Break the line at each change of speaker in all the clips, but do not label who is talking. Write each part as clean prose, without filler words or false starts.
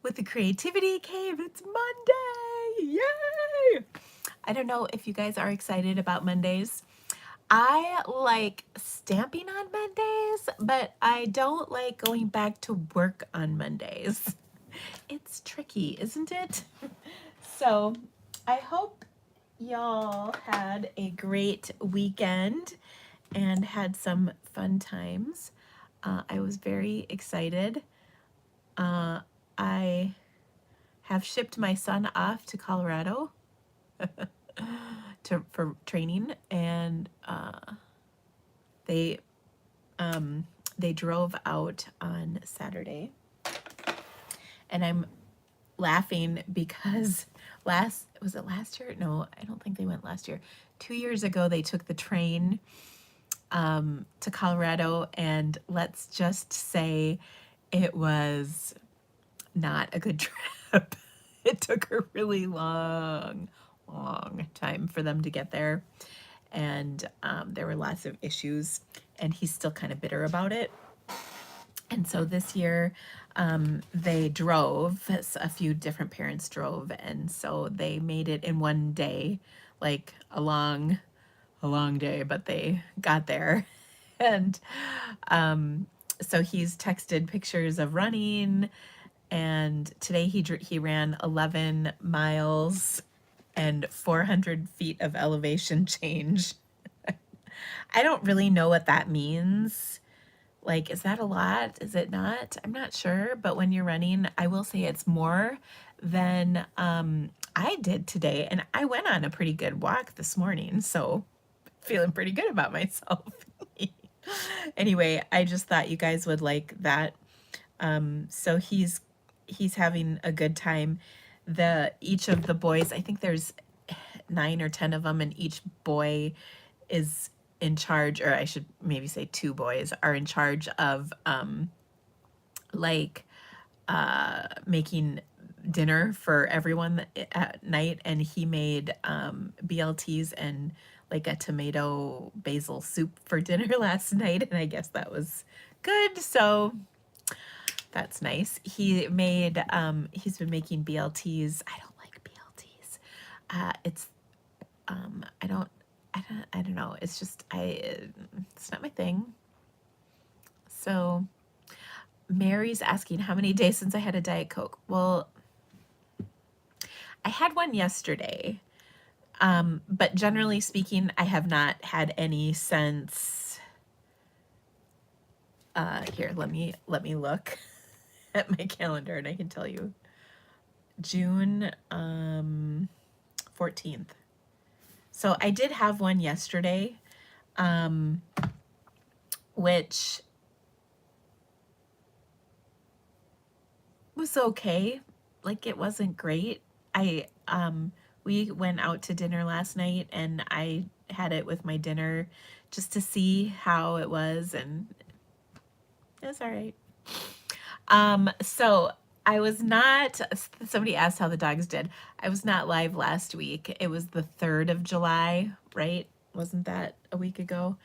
with the Creativity Cave. It's Monday! Yay! I don't know if you guys are excited about Mondays. I like stamping on Mondays, but I don't like going back to work on Mondays. It's tricky, isn't it? So I hope y'all had a great weekend and had some fun times. I was very excited. I have shipped my son off to Colorado for training, and they they drove out on Saturday, and I'm laughing because was it last year? No, I don't think they went last year. 2 years ago, they took the train to Colorado, and let's just say it was not a good trip. It took a really long time for them to get there, and there were lots of issues, and he's still kind of bitter about it. And so this year, they drove. A few different parents drove, and so they made it in one day, like a long day, but they got there. And so he's texted pictures of running, and today he ran 11 miles and 400 feet of elevation change. I don't really know what that means. Like, is that a lot? Is it not? I'm not sure. But when you're running, I will say it's more than I did today. And I went on a pretty good walk this morning. So feeling pretty good about myself. Anyway, I just thought you guys would like that. So he's having a good time. Each of the boys, I think there's 9 or 10 of them, and each boy is in charge, or I should maybe say 2 boys are in charge of making dinner for everyone at night. And he made BLTs and like a tomato basil soup for dinner last night, and I guess that was good. So that's nice. He's been making BLTs. I don't like BLTs. I don't know. It's just it's not my thing. So Mary's asking how many days since I had a Diet Coke. Well, I had one yesterday. But generally speaking, I have not had any since here, let me look at my calendar and I can tell you. June 14th. So I did have one yesterday, which was okay. Like, it wasn't great. We went out to dinner last night, and I had it with my dinner just to see how it was, and it was all right. So I was not, somebody asked how the dogs did. I was not live last week. It was the 3rd of July, right? Wasn't that a week ago?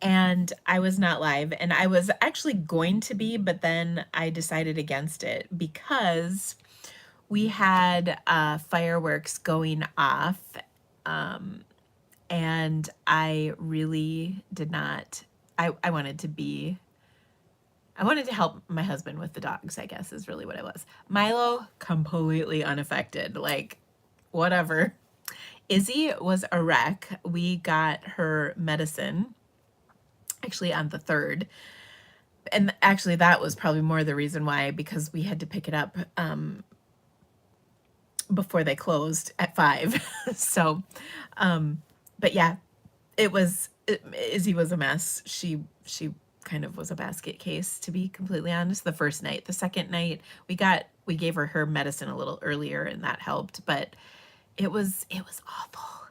And I was not live, and I was actually going to be, but then I decided against it because we had fireworks going off, and I really did not, I wanted to help my husband with the dogs, I guess is really what it was. Milo, completely unaffected, like, whatever. Izzy was a wreck. We got her medicine, actually on the 3rd. And actually that was probably more the reason why, because we had to pick it up before they closed at 5. So, but yeah, Izzy was a mess. She kind of was a basket case, to be completely honest, the first night. The second night we gave her medicine a little earlier, and that helped, but it was awful.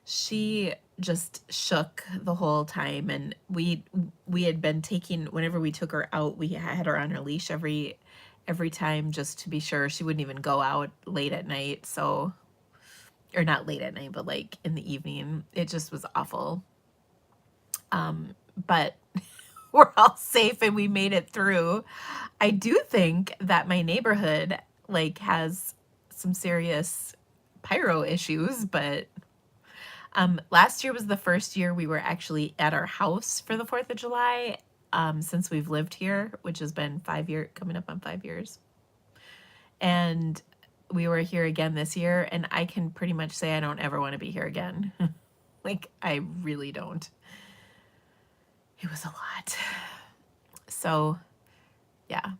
She just shook the whole time, and we had been taking, whenever we took her out, we had her on her leash every time, just to be sure she wouldn't even go out late at night. So, or not late at night, but like in the evening. It just was awful. But we're all safe and we made it through. I do think that my neighborhood like has some serious pyro issues, but last year was the first year we were actually at our house for the 4th of July, since we've lived here, which has been 5 years, coming up on 5 years. And we were here again this year, and I can pretty much say I don't ever want to be here again. Like, I really don't. It was a lot. So, yeah.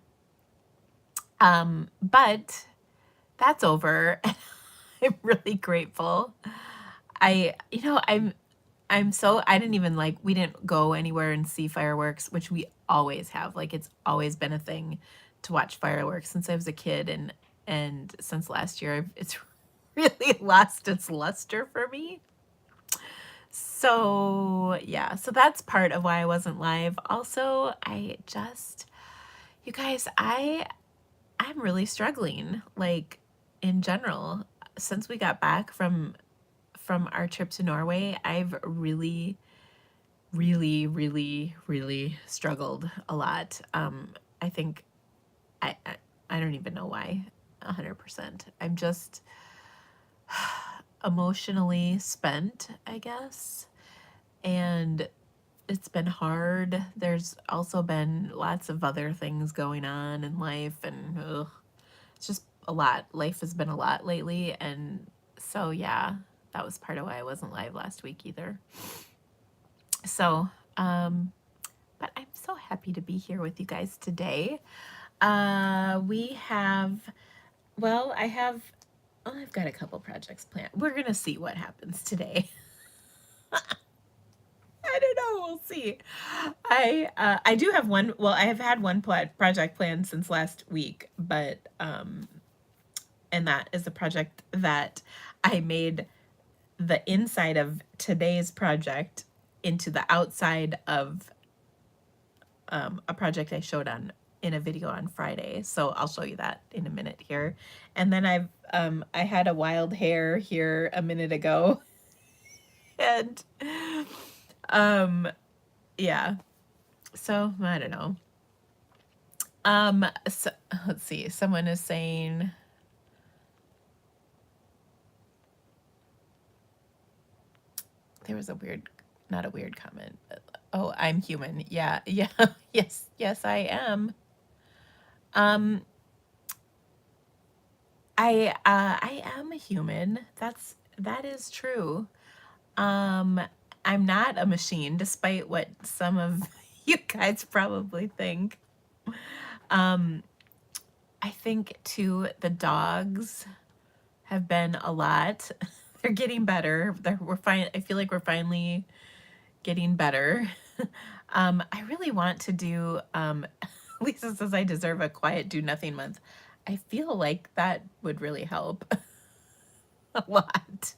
But that's over. I'm really grateful. I didn't even like, we didn't go anywhere and see fireworks, which we always have. Like, it's always been a thing to watch fireworks since I was a kid, and since last year, it's really lost its luster for me. So, yeah, so that's part of why I wasn't live. Also, you guys, I'm really struggling, like, in general. Since we got back from our trip to Norway, I've really, really, really, really struggled a lot. I think I don't even know why. 100%. I'm just emotionally spent, I guess. And it's been hard. There's also been lots of other things going on in life, and it's just a lot. Life has been a lot lately, and so yeah, that was part of why I wasn't live last week either. So, but I'm so happy to be here with you guys today. We have, well, I've got a couple projects planned. We're gonna see what happens today. I don't know. We'll see. I do have one. Well, I have had one project planned since last week, but and that is a project that I made the inside of today's project into the outside of a project I showed in a video on Friday. So I'll show you that in a minute here. And then I had a wild hair here a minute ago, and yeah. So I don't know. So, let's see. Someone is saying, there was not a weird comment. But, oh, I'm human. Yeah, yeah, yes, I am. I am a human. That is true. I'm not a machine, despite what some of you guys probably think. I think too, the dogs have been a lot. They're getting better. I feel like we're finally getting better. I really want to do, Lisa says I deserve a quiet do nothing month. I feel like that would really help a lot.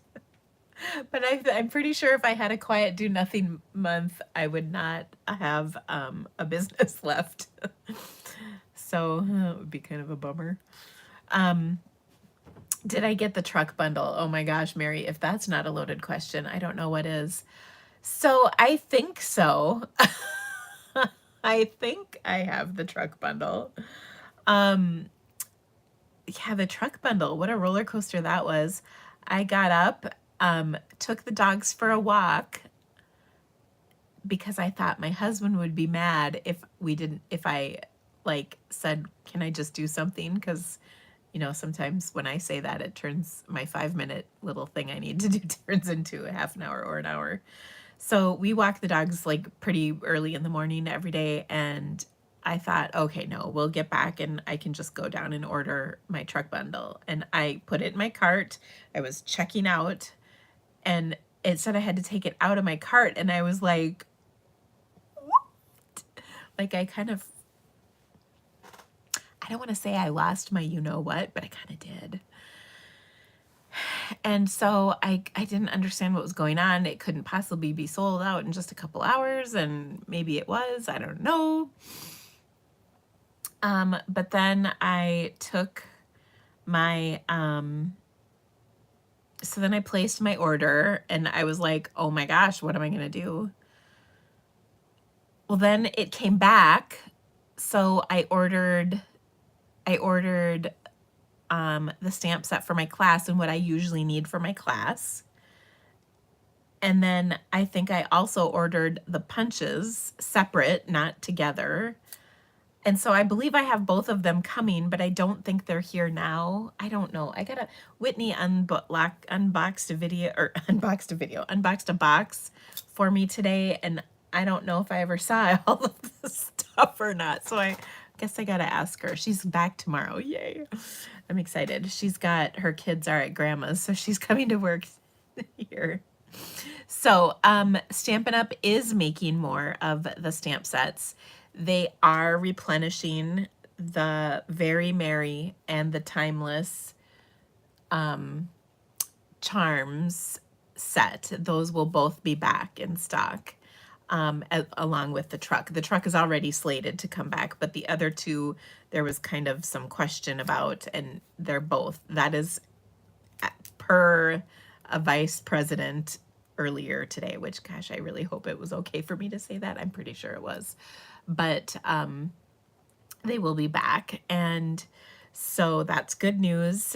But I'm pretty sure if I had a quiet do nothing month, I would not have a business left. So it would be kind of a bummer. Did I get the truck bundle? Oh my gosh, Mary, if that's not a loaded question, I don't know what is. So I think so. I think I have the truck bundle. Yeah, the truck bundle. What a roller coaster that was. I got up, took the dogs for a walk because I thought my husband would be mad if I like said, can I just do something? Because, sometimes when I say that, it turns my 5-minute little thing I need to do turns into a half an hour or an hour. So we walk the dogs like pretty early in the morning every day, and I thought, okay, no, we'll get back and I can just go down and order my truck bundle. And I put it in my cart. I was checking out, and it said I had to take it out of my cart, and I was like, what? Like, I don't want to say I lost my you-know-what, but I kind of did. And so I didn't understand what was going on. It couldn't possibly be sold out in just a couple hours, and maybe it was. I don't know. But then I took my, so then I placed my order, and I was like, oh my gosh, what am I going to do? Well, then it came back. So I ordered the stamp set for my class and what I usually need for my class. And then I think I also ordered the punches separate, not together. And so I believe I have both of them coming, but I don't think they're here now. I don't know. I gotta, Whitney unboxed a video, or unboxed a box for me today, and I don't know if I ever saw all of the stuff or not. So I guess I gotta ask her. She's back tomorrow. Yay. I'm excited. She's got, her kids are at grandma's, so she's coming to work here. So Stampin' Up! Is making more of the stamp sets. They are replenishing the Very Merry and the Timeless Charms set. Those will both be back in stock along with the truck. The truck is already slated to come back, but the other two, there was kind of some question about, and they're both. That is per a vice president earlier today, which, gosh, I really hope it was okay for me to say that. I'm pretty sure it was. But they will be back, and so that's good news.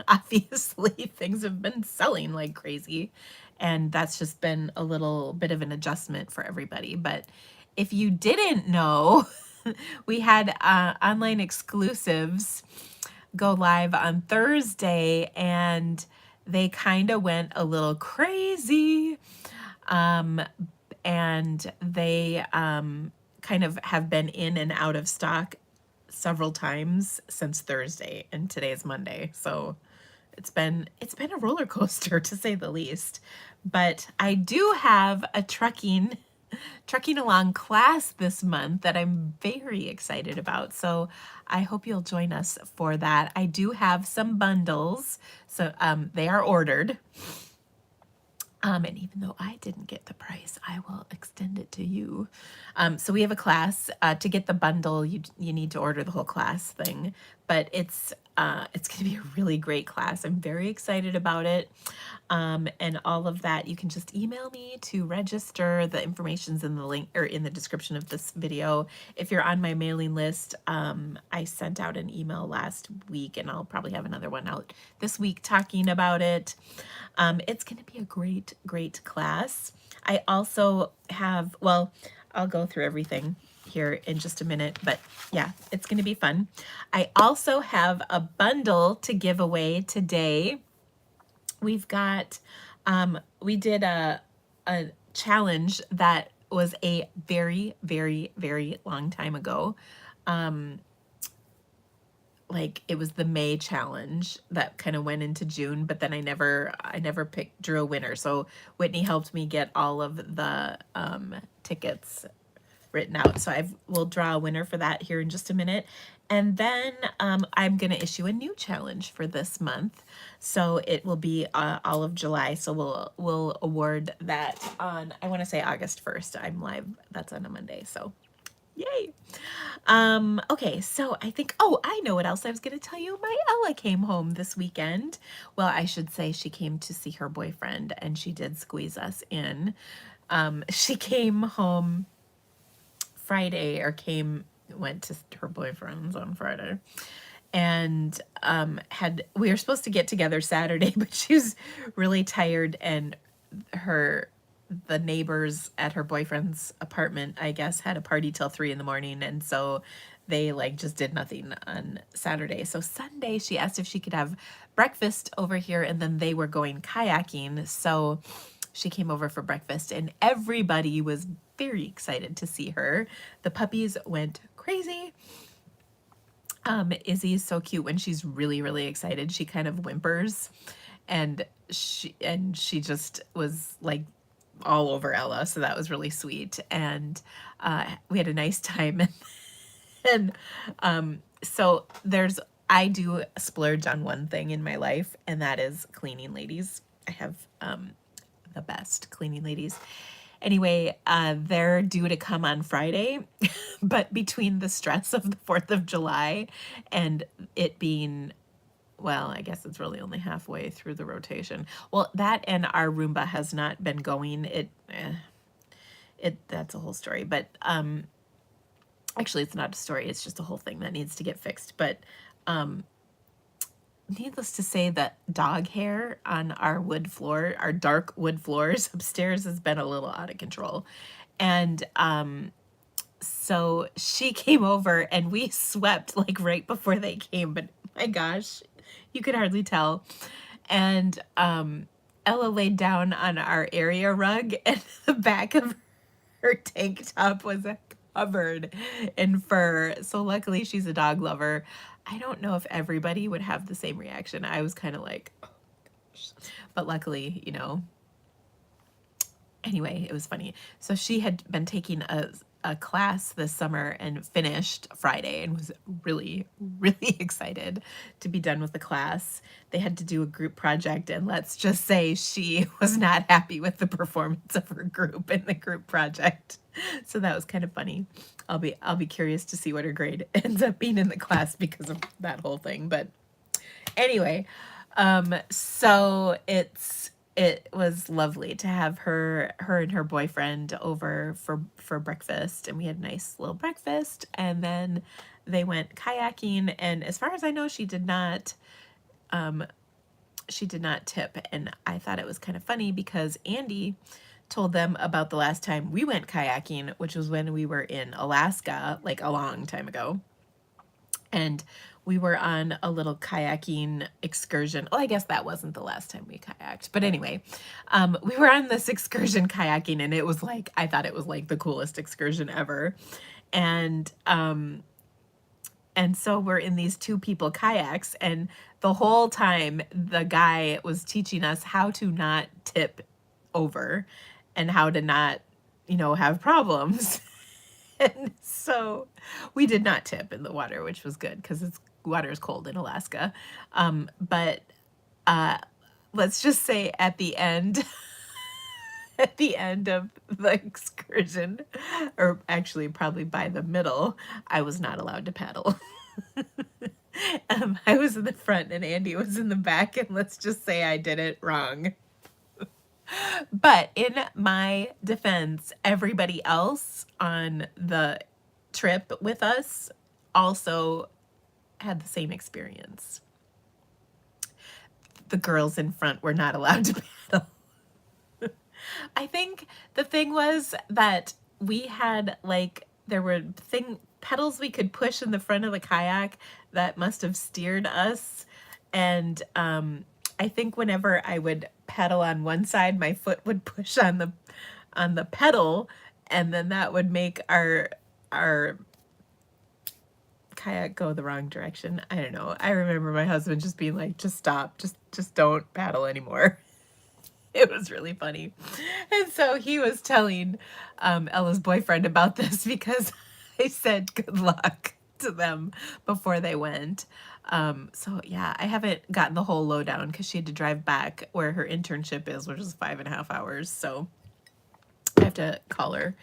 Obviously, things have been selling like crazy, and that's just been a little bit of an adjustment for everybody. But if you didn't know, we had online exclusives go live on Thursday, and they kind of went a little crazy. And they kind of have been in and out of stock several times since Thursday, and today is Monday. So it's been a roller coaster, to say the least. But I do have a trucking along class this month that I'm very excited about. So I hope you'll join us for that. I do have some bundles, so they are ordered. And even though I didn't get the price, I will extend it to you. So we have a class. To get the bundle, you need to order the whole class thing. But it's going to be a really great class. I'm very excited about it. And all of that, you can just email me to register. The information's in the link, or in the description of this video. If you're on my mailing list, I sent out an email last week, and I'll probably have another one out this week talking about it. It's going to be a great class. I also have, well, I'll go through everything here in just a minute, but yeah, it's going to be fun. I also have a bundle to give away today. We've got, we did a challenge that was a very long time ago. Like, it was the May challenge that kind of went into June, but then I never drew a winner. So Whitney helped me get all of the tickets written out. So we'll draw a winner for that here in just a minute. And then I'm going to issue a new challenge for this month. So it will be all of July. So we'll award that on, I want to say August 1st. I'm live. That's on a Monday. So yay. Okay, so I think, oh, I know what else I was going to tell you. My Ella came home this weekend. Well, I should say she came to see her boyfriend, and she did squeeze us in. She came home Friday, or went to her boyfriend's on Friday, and we were supposed to get together Saturday, but she was really tired, and the neighbors at her boyfriend's apartment, I guess, had a party till 3 in the morning, and so they just did nothing on Saturday. So Sunday she asked if she could have breakfast over here, and then they were going kayaking, so she came over for breakfast, and everybody was very excited to see her. The puppies went crazy. Izzy is so cute. When she's really excited, she kind of whimpers, and she just was like all over Ella, so that was really sweet. And we had a nice time. And so I do splurge on one thing in my life, and that is cleaning ladies. I have the best cleaning ladies. Anyway, they're due to come on Friday, but between the stress of the 4th of July and it being, well, I guess it's really only halfway through the rotation. Well, that and our Roomba has not been going. That's a whole story, but actually it's not a story. It's just a whole thing that needs to get fixed. But needless to say, that dog hair on our wood floor, our dark wood floors upstairs, has been a little out of control. And so she came over and we swept like right before they came, but my gosh, you could hardly tell. And Ella laid down on our area rug, and the back of her tank top was covered in fur. So luckily she's a dog lover. I don't know if everybody would have the same reaction. I was kind of like, oh, but luckily, you know, anyway, it was funny. So she had been taking a class this summer and finished Friday and was really, really excited to be done with the class. They had to do a group project, and let's just say she was not happy with the performance of her group in the group project. So that was kind of funny. I'll be curious to see what her grade ends up being in the class because of that whole thing. But anyway, so it was lovely to have her and her boyfriend over for breakfast, and we had a nice little breakfast, and then they went kayaking, and as far as I know, she did not tip. And I thought it was kind of funny because Andy told them about the last time we went kayaking, which was when we were in Alaska, like a long time ago. And we were on a little kayaking excursion. Oh, I guess that wasn't the last time we kayaked. But anyway, we were on this excursion kayaking, and it was like, I thought it was like the coolest excursion ever. And so we're in these 2-people kayaks, and the whole time the guy was teaching us how to not tip over and how to not, you know, have problems. And so we did not tip in the water, which was good because water is cold in Alaska. But let's just say at the end, at the end of the excursion, or actually probably by the middle, I was not allowed to paddle. I was in the front and Andy was in the back, and let's just say I did it wrong. But in my defense, everybody else on the trip with us also had the same experience. The girls in front were not allowed to paddle. I think the thing was that we had, like, there were pedals we could push in the front of the kayak that must have steered us. And I think whenever I would paddle on one side, my foot would push on the pedal, and then that would make our kayak go the wrong direction. I don't know. I remember my husband just being like, just stop, just don't paddle anymore. It was really funny. And so he was telling Ella's boyfriend about this because I said good luck to them before they went. So yeah, I haven't gotten the whole lowdown because she had to drive back where her internship is, which is 5.5 hours. So I have to call her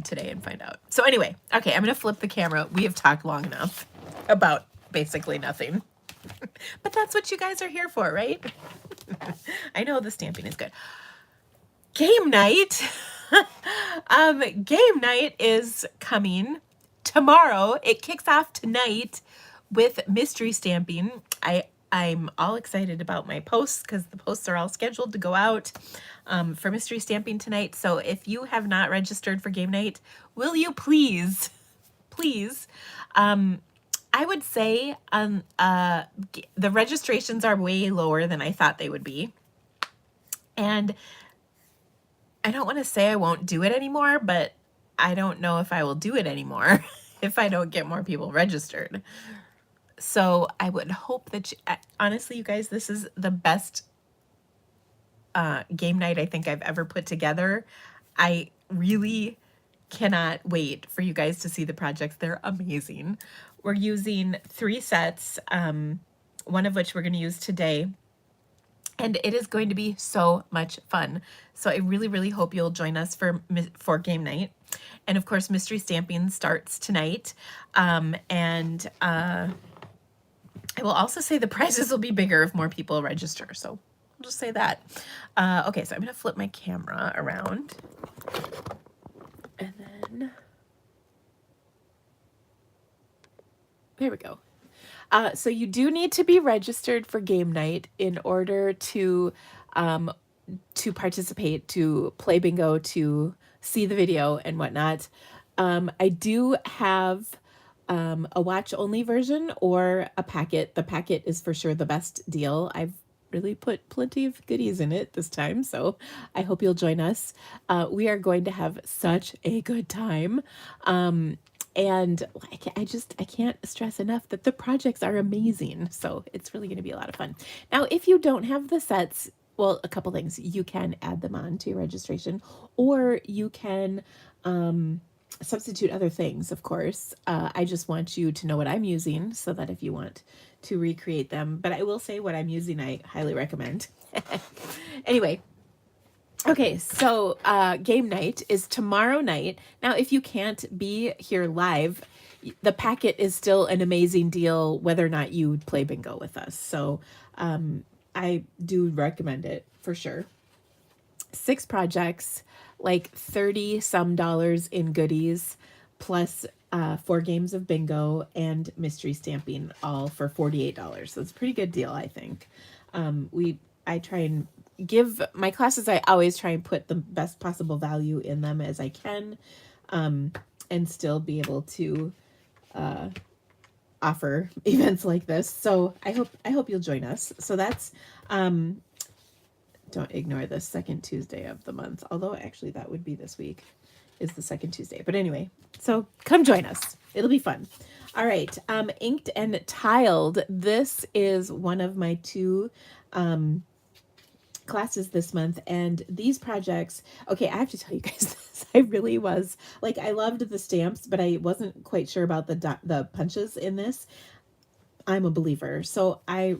today and find out. So anyway, okay, I'm going to flip the camera. We have talked long enough about basically nothing. But that's what you guys are here for, right? I know the stamping is good. Game night. Game night is coming tomorrow. It kicks off tonight with mystery stamping. I'm all excited about my posts because the posts are all scheduled to go out for mystery stamping tonight. So if you have not registered for game night, will you please, I would say the registrations are way lower than I thought they would be. And I don't want to say I won't do it anymore, but I don't know if I will do it anymore if I don't get more people registered. So I would hope that, honestly, you guys, this is the best game night I think I've ever put together. I really cannot wait for you guys to see the projects. They're amazing. We're using 3 sets, one of which we're going to use today. And it is going to be so much fun. So I really, really hope you'll join us for game night. And of course, mystery stamping starts tonight. And I will also say the prizes will be bigger if more people register. So I'll just say that. Okay, so I'm going to flip my camera around. And then, there we go. So you do need to be registered for game night in order um, to participate, to play bingo, to see the video and whatnot. I do have a watch only version or a packet. The packet is for sure the best deal. I've really put plenty of goodies in it this time, so I hope you'll join us. We are going to have such a good time. And I can't stress enough that the projects are amazing. So it's really going to be a lot of fun. Now, if you don't have the sets, well, a couple things. You can add them on to your registration, or you can substitute other things, of course. I just want you to know what I'm using so that if you want to recreate them, but I will say what I'm using, I highly recommend. Anyway, okay, so game night is tomorrow night. Now, if you can't be here live, the packet is still an amazing deal whether or not you play bingo with us. So I do recommend it for sure. 6 projects, like 30 some dollars in goodies, plus 4 games of bingo and mystery stamping, all for $48. So it's a pretty good deal, I think. I try and give my classes, I always try and put the best possible value in them as I can, and still be able to offer events like this. So I hope you'll join us. So that's don't ignore the second Tuesday of the month, although actually that would be this week is the second Tuesday. But anyway, so come join us. It'll be fun. All right. Inked and tiled. This is one of my 2 classes this month, and these projects, okay, I have to tell you guys this. I really was like, I loved the stamps, but I wasn't quite sure about the punches in this. I'm a believer, so I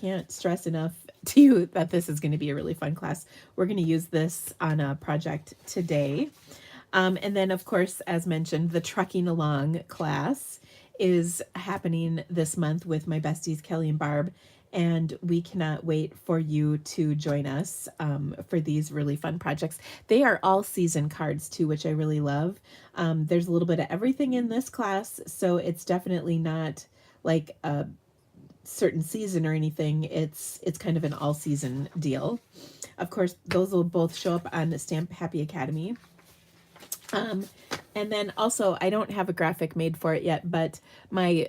can't stress enough to you that this is going to be a really fun class. We're going to use this on a project today, and then of course, as mentioned, the trucking along class is happening this month with my besties Kelly and Barb, and we cannot wait for you to join us for these really fun projects. They are all season cards too, which I really love. There's a little bit of everything in this class, so it's definitely not like a certain season or anything. It's kind of an all season deal. Of course, those will both show up on Stamp Happy Academy. And then also, I don't have a graphic made for it yet, but my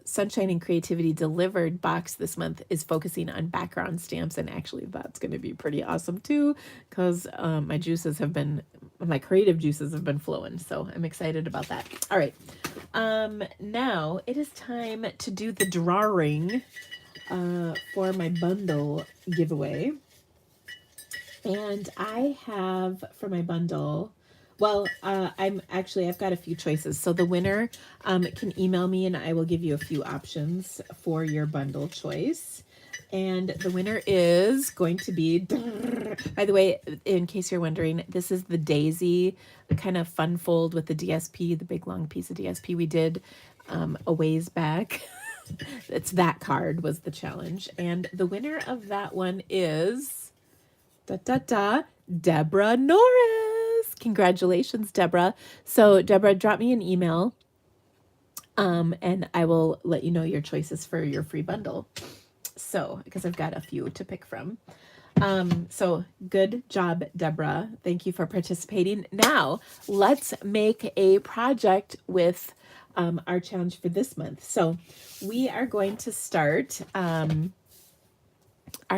Sunshine and Creativity Delivered box this month is focusing on background stamps, and actually that's going to be pretty awesome too, because my creative juices have been flowing, so I'm excited about that. All right, now it is time to do the drawing for my bundle giveaway, and I have for my bundle. Well, I've got a few choices. So the winner can email me and I will give you a few options for your bundle choice. And the winner is going to be, by the way, in case you're wondering, this is the Daisy kind of fun fold with the DSP, the big long piece of DSP we did a ways back. It's that card was the challenge. And the winner of that one is Deborah Norris. Congratulations, Deborah. So Deborah, drop me an email and I will let you know your choices for your free bundle. So, because I've got a few to pick from. So good job, Deborah. Thank you for participating. Now let's make a project with our challenge for this month. So we are going to start, our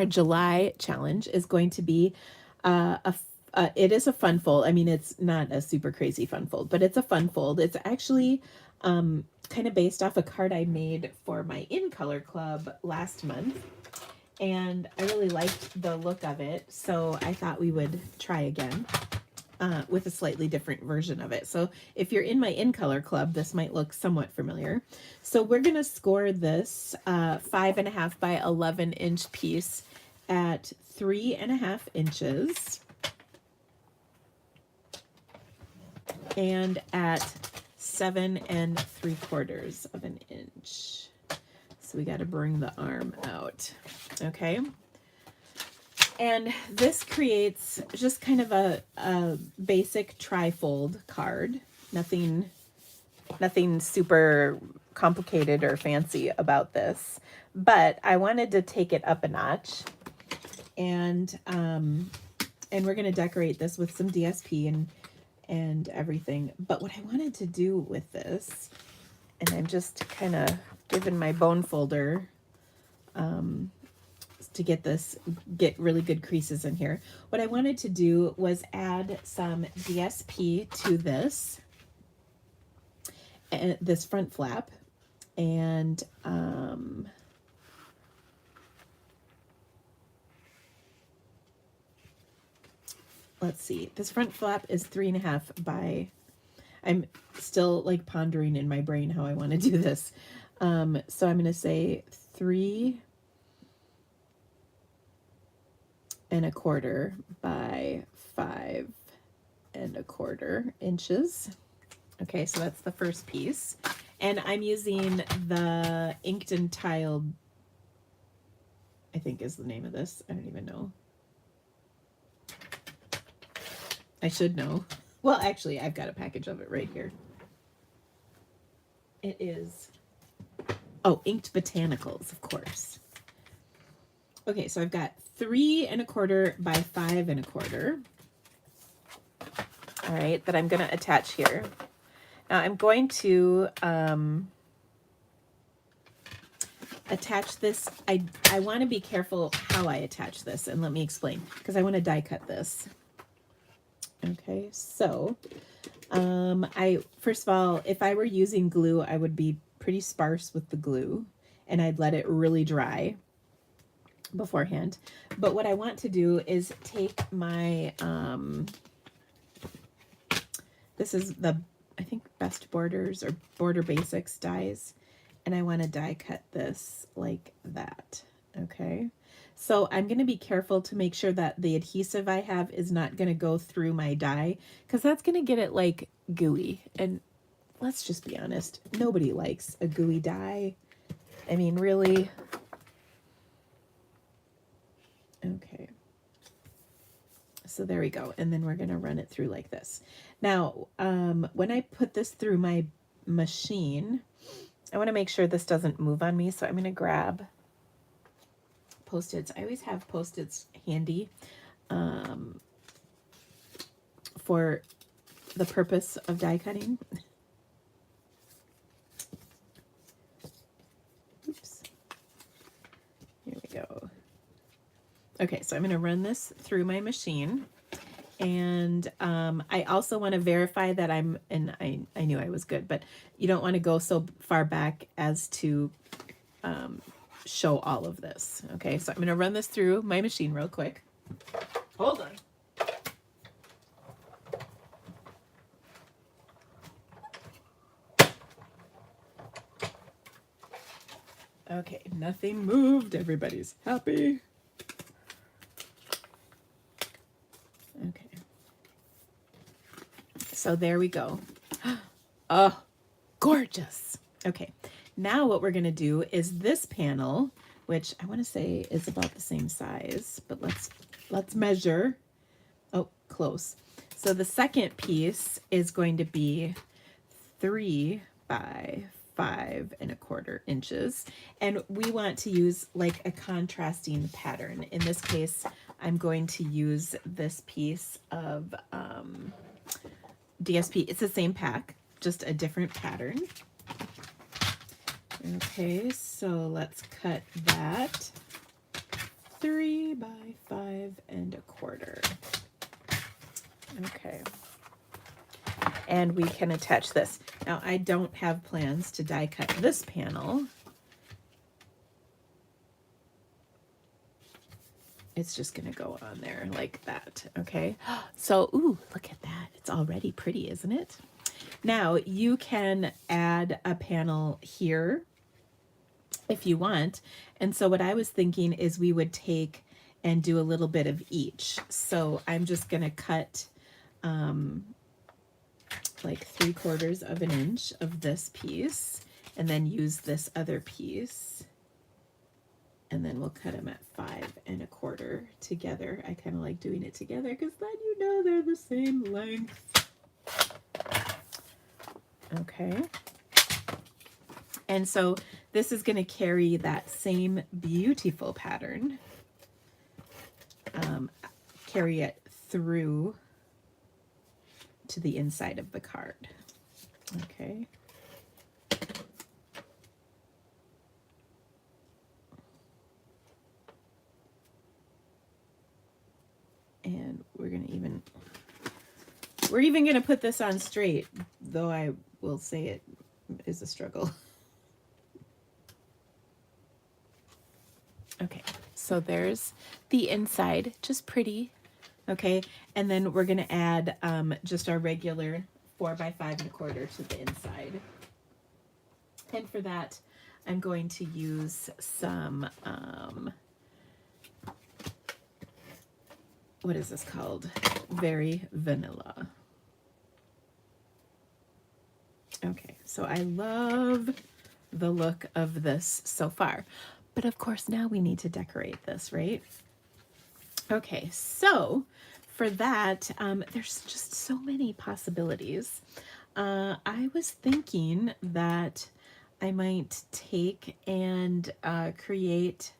July challenge is going to be it is a fun fold. I mean, it's not a super crazy fun fold, but it's a fun fold. It's actually kind of based off a card I made for my In Color Club last month. And I really liked the look of it, so I thought we would try again with a slightly different version of it. So if you're in my In Color Club, this might look somewhat familiar. So we're going to score this 5.5 by 11 inch piece at 3.5 inches. And at 7 3/4 of an inch. So we got to bring the arm out. Okay. And this creates just kind of a basic trifold card. Nothing super complicated or fancy about this, but I wanted to take it up a notch, and we're going to decorate this with some DSP and everything. But what I wanted to do with this, and I'm just kind of giving my bone folder to get really good creases in here. What I wanted to do was add some DSP to this front flap, and let's see, this front flap is 3.5 by, I'm still like pondering in my brain how I want to do this. So I'm going to say 3.25 by 5.25 inches. Okay, so that's the first piece. And I'm using the Inked and Tiled, I think is the name of this. I don't even know. I should know. Well, actually, I've got a package of it right here. It is, oh, Inked Botanicals, of course. Okay, so I've got 3.25 by 5.25. All right, that I'm going to attach here. Now I'm going to attach this. I want to be careful how I attach this, and let me explain, because I want to die cut this. Okay, so first of all, if I were using glue, I would be pretty sparse with the glue, and I'd let it really dry beforehand. But what I want to do is take my this is the, I think, Best Borders or Border Basics dies, and I want to die cut this like that. Okay, so I'm going to be careful to make sure that the adhesive I have is not going to go through my die, because that's going to get it like gooey, and let's just be honest, nobody likes a gooey die. I mean, really. Okay, so there we go, and then we're going to run it through like this. Now, when I put this through my machine, I want to make sure this doesn't move on me, so I'm going to grab Post-its. I always have Post-its handy for the purpose of die cutting. Oops. Here we go. Okay, so I'm going to run this through my machine. And I also want to verify that I knew I was good, but you don't want to go so far back as to show all of this. Okay, so I'm going to run this through my machine real quick. Hold on. Okay, nothing moved. Everybody's happy. Okay. So there we go. Oh, gorgeous. Okay. Now what we're going to do is this panel, which I want to say is about the same size, but let's measure. Oh, close. So the second piece is going to be 3 by 5.25 inches, and we want to use like a contrasting pattern. In this case, I'm going to use this piece of DSP. It's the same pack, just a different pattern. Okay, so let's cut that 3 by 5.25. Okay. And we can attach this. Now, I don't have plans to die cut this panel. It's just going to go on there like that, okay? So, ooh, look at that. It's already pretty, isn't it? Now, you can add a panel here if you want. And so what I was thinking is we would take and do a little bit of each. So I'm just going to cut like 3/4 of an inch of this piece, and then use this other piece, and then we'll cut them at 5.25 together. I kind of like doing it together because then you know they're the same length. Okay. And so this is going to carry that same beautiful pattern, carry it through to the inside of the card. Okay. And we're even going to put this on straight, though I will say it is a struggle. Okay, so there's the inside, just pretty. Okay, and then we're going to add just our regular 4x5 1/4 to the inside. And for that, I'm going to use some, what is this called? Very Vanilla. Okay, so I love the look of this so far. But of course, now we need to decorate this, right? Okay, so for that, there's just so many possibilities. I was thinking that I might take and create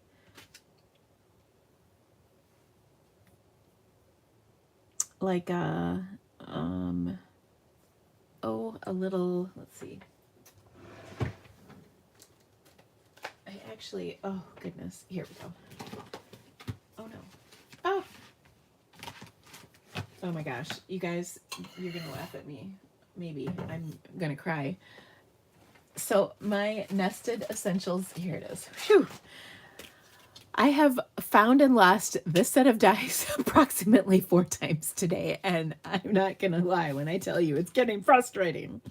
like a little, let's see. I actually, oh goodness, here we go. Oh no. Oh. Oh my gosh, you guys, you're gonna laugh at me. Maybe I'm gonna cry. So my nested essentials, here it is. Whew. I have found and lost this set of dies approximately 4 times today, and I'm not gonna lie when I tell you it's getting frustrating.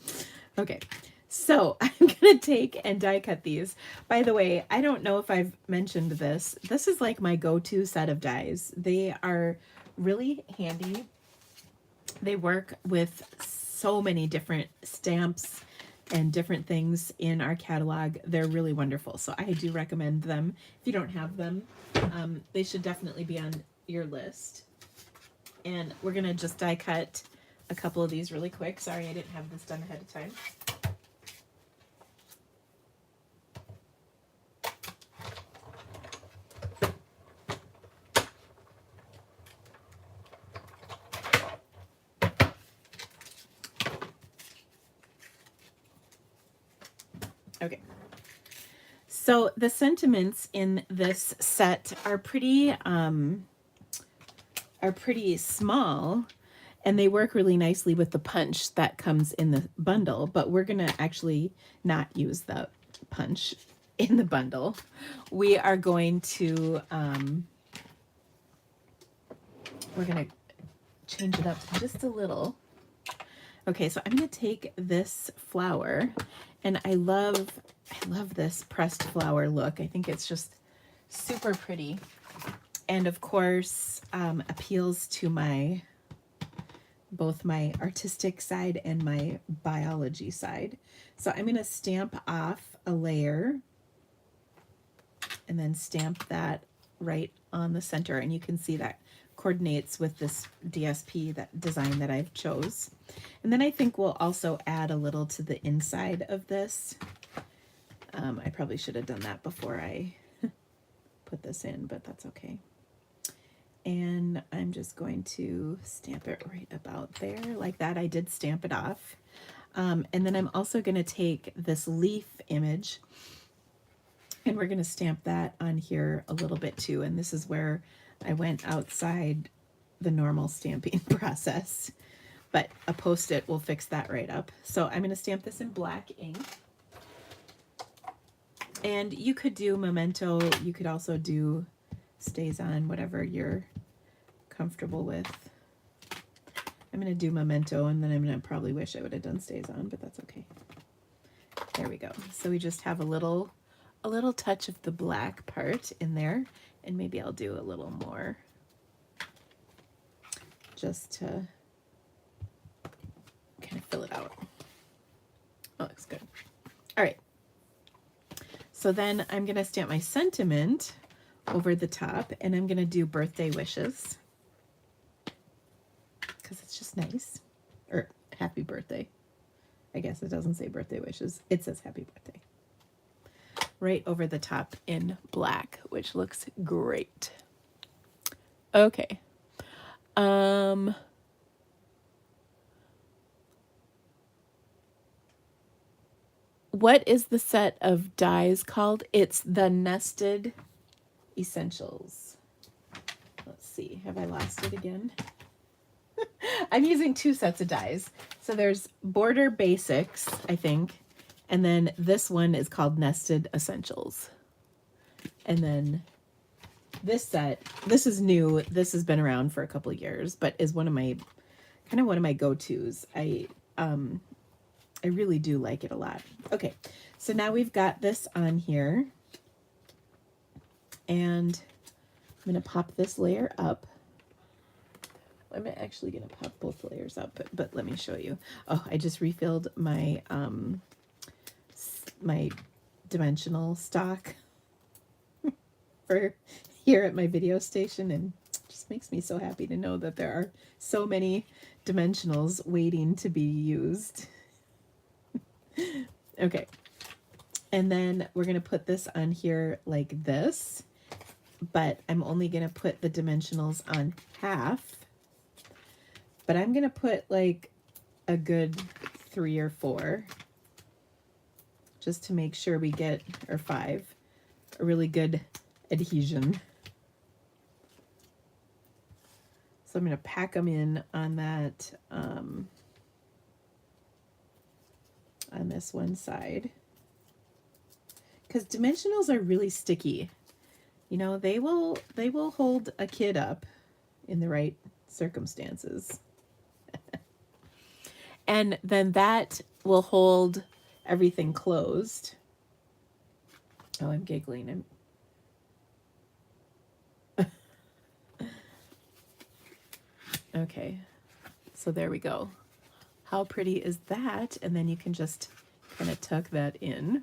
Okay, so I'm gonna take and die cut these. By the way, I don't know if I've mentioned this. This is like my go-to set of dies. They are really handy. They work with so many different stamps and different things in our catalog. They're really wonderful. So I do recommend them. If you don't have them, they should definitely be on your list. And we're going to just die cut a couple of these really quick. Sorry, I didn't have this done ahead of time. Okay. So the sentiments in this set are pretty small, and they work really nicely with the punch that comes in the bundle, but we're going to actually not use the punch in the bundle. We are going to we're going to change it up just a little. Okay, so I'm going to take this flower, and I love this pressed flower look. I think it's just super pretty, and of course appeals to both my artistic side and my biology side. So I'm going to stamp off a layer and then stamp that right on the center, and you can see that coordinates with this DSP, that design that I've chose. And then I think we'll also add a little to the inside of this. I probably should have done that before I put this in, but that's okay. And I'm just going to stamp it right about there like that. I did stamp it off. And then I'm also going to take this leaf image, and we're going to stamp that on here a little bit too. And this is where I went outside the normal stamping process, but a Post-it will fix that right up. So I'm going to stamp this in black ink. And you could do Memento. You could also do Stays On, whatever you're comfortable with. I'm going to do Memento, and then I'm going to probably wish I would have done Stays On, but that's okay. There we go. So we just have a little touch of the black part in there, and maybe I'll do a little more just to kind of fill it out. Oh, looks good. All right. So then I'm going to stamp my sentiment over the top, and I'm going to do birthday wishes because it's just nice. Or happy birthday. I guess it doesn't say birthday wishes. It says happy birthday. right over the top in black, which looks great. Okay. What is the set of dies called? It's the Nested Essentials. Let's see. Have I lost it again? I'm using 2 sets of dies. So there's Border Basics, I think. And then this one is called Nested Essentials. And then this set, this is new. This has been around for a couple of years, but is one of my go-tos. I really do like it a lot. Okay, so now we've got this on here. And I'm going to pop this layer up. I'm actually going to pop both layers up, but let me show you. Oh, I just refilled my my dimensional stock for here at my video station, and it just makes me so happy to know that there are so many dimensionals waiting to be used. Okay, and then we're going to put this on here like this, but I'm only going to put the dimensionals on half. But I'm going to put like a good 3 or 4 just to make sure we get, or 5, a really good adhesion. So I'm going to pack them in on that, on this one side. Because dimensionals are really sticky. You know, they will hold a kid up in the right circumstances. And then that will hold everything closed. Oh, I'm giggling. Okay, so there we go. How pretty is that? And then you can just kind of tuck that in.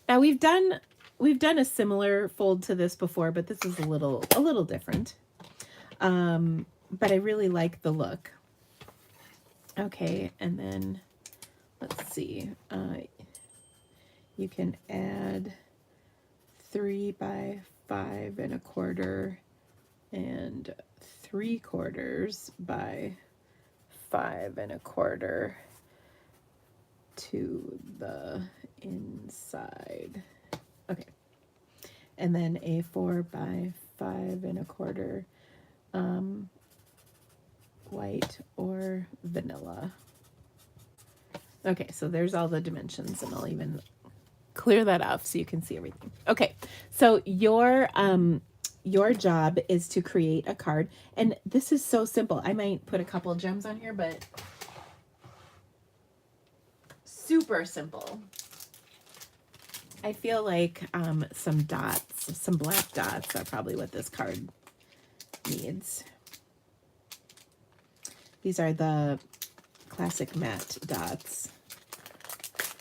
Now we've done a similar fold to this before, but this is a little different. But I really like the look. Okay, and then let's see. You can add 3 by 5 1/4 and 3/4 by 5 1/4 to the inside. Okay, and then a 4 by 5 1/4 white or vanilla. Okay, so there's all the dimensions, and I'll even clear that off so you can see everything. Okay, so your job is to create a card, and this is so simple. I might put a couple gems on here, but super simple. I feel like some dots, some black dots are probably what this card needs. These are the classic matte dots.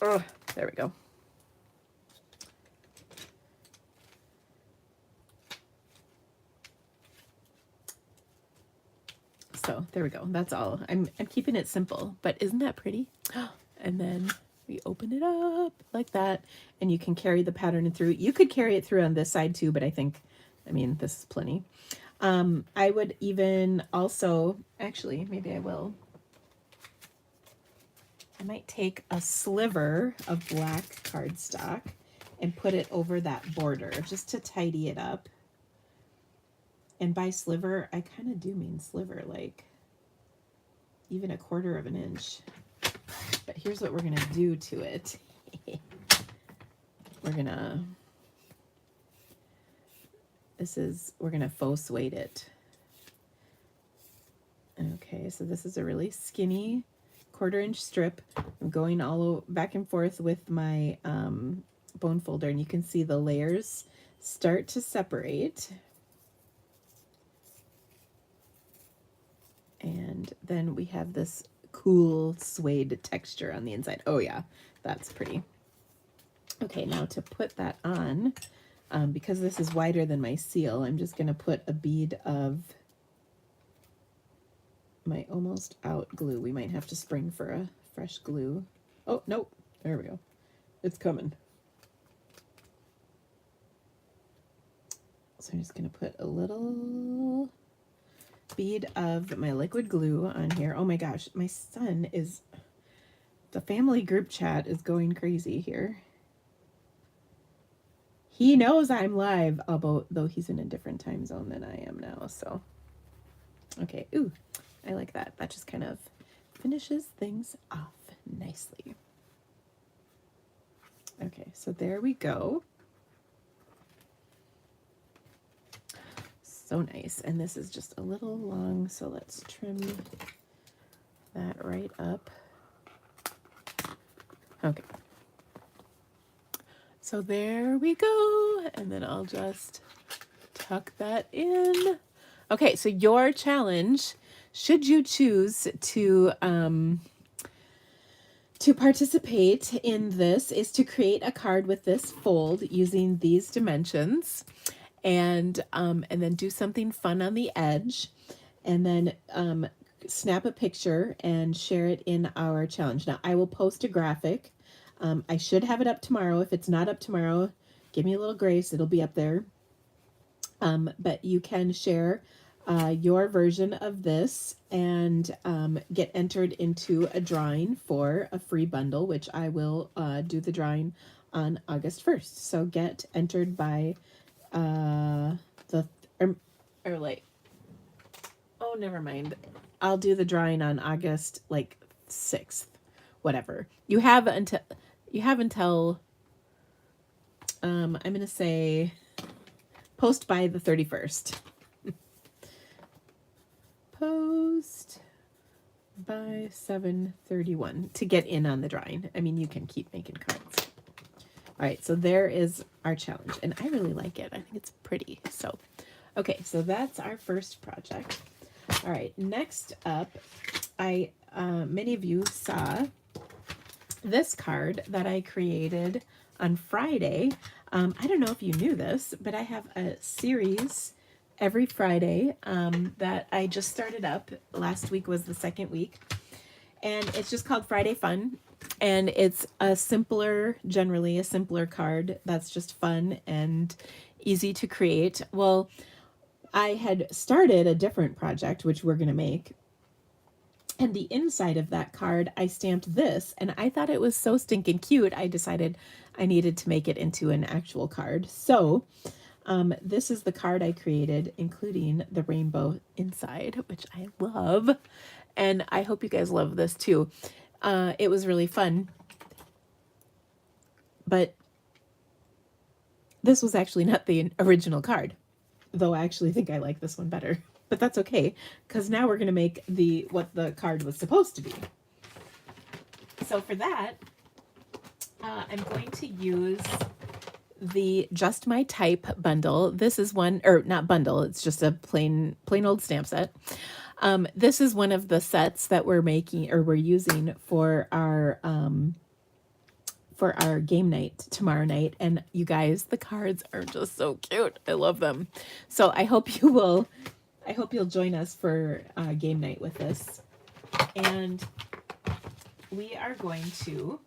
Oh, there we go. So there we go. That's all. I'm keeping it simple, but isn't that pretty? And then we open it up like that, and you can carry the pattern through. You could carry it through on this side too, but I mean, this is plenty. I would even also, actually, maybe I will. I might take a sliver of black cardstock and put it over that border just to tidy it up. And by sliver, I kind of do mean sliver, like even 1/4 inch. But here's what we're going to do to it. We're going to faux suede it. Okay, so this is a really skinny 1/4 inch strip. I'm going all back and forth with my bone folder, and you can see the layers start to separate. And then we have this cool suede texture on the inside. Oh yeah, that's pretty. Okay, now to put that on, because this is wider than my seal, I'm just going to put a bead of my almost out glue. We might have to spring for a fresh glue. Oh, nope. There we go. It's coming. So I'm just going to put a little bead of my liquid glue on here. Oh my gosh, my son is, the family group chat is going crazy here. He knows I'm live, although he's in a different time zone than I am now, so. Okay, ooh, I like that. That just kind of finishes things off nicely. Okay, so there we go. So nice. And this is just a little long, so let's trim that right up. Okay. So there we go. And then I'll just tuck that in. Okay, so your challenge, should you choose to participate in this, is to create a card with this fold using these dimensions, and then do something fun on the edge, and then snap a picture and share it in our challenge. Now, I will post a graphic. I should have it up tomorrow. If it's not up tomorrow, give me a little grace. It'll be up there. But you can share your version of this and get entered into a drawing for a free bundle, which I will do the drawing on August 1st. So get entered by oh, never mind. I'll do the drawing on August 6th, whatever. You have until I'm going to say post by the 31st. Post by 7:31 to get in on the drawing. I mean, you can keep making cards. All right, so there is our challenge, and I really like it. I think it's pretty. So, okay, so that's our first project. All right, next up, many of you saw this card that I created on Friday. I don't know if you knew this, but I have a series every Friday that I just started up. Last week was the second week, and it's just called Friday Fun, and it's generally a simpler card that's just fun and easy to create. Well, I had started a different project, which we're going to make, and the inside of that card, I stamped this, and I thought it was so stinking cute, I decided I needed to make it into an actual card. So this is the card I created, including the rainbow inside, which I love. And I hope you guys love this too. It was really fun. But this was actually not the original card, though I actually think I like this one better. But that's okay, because now we're going to make what the card was supposed to be. So for that, I'm going to use the Just My Type bundle. This is one, or not bundle, it's just a plain old stamp set. This is one of the sets that we're making, or we're using for our game night tomorrow night. And you guys, the cards are just so cute. I love them. So I hope you'll join us for game night with this. And we are going to,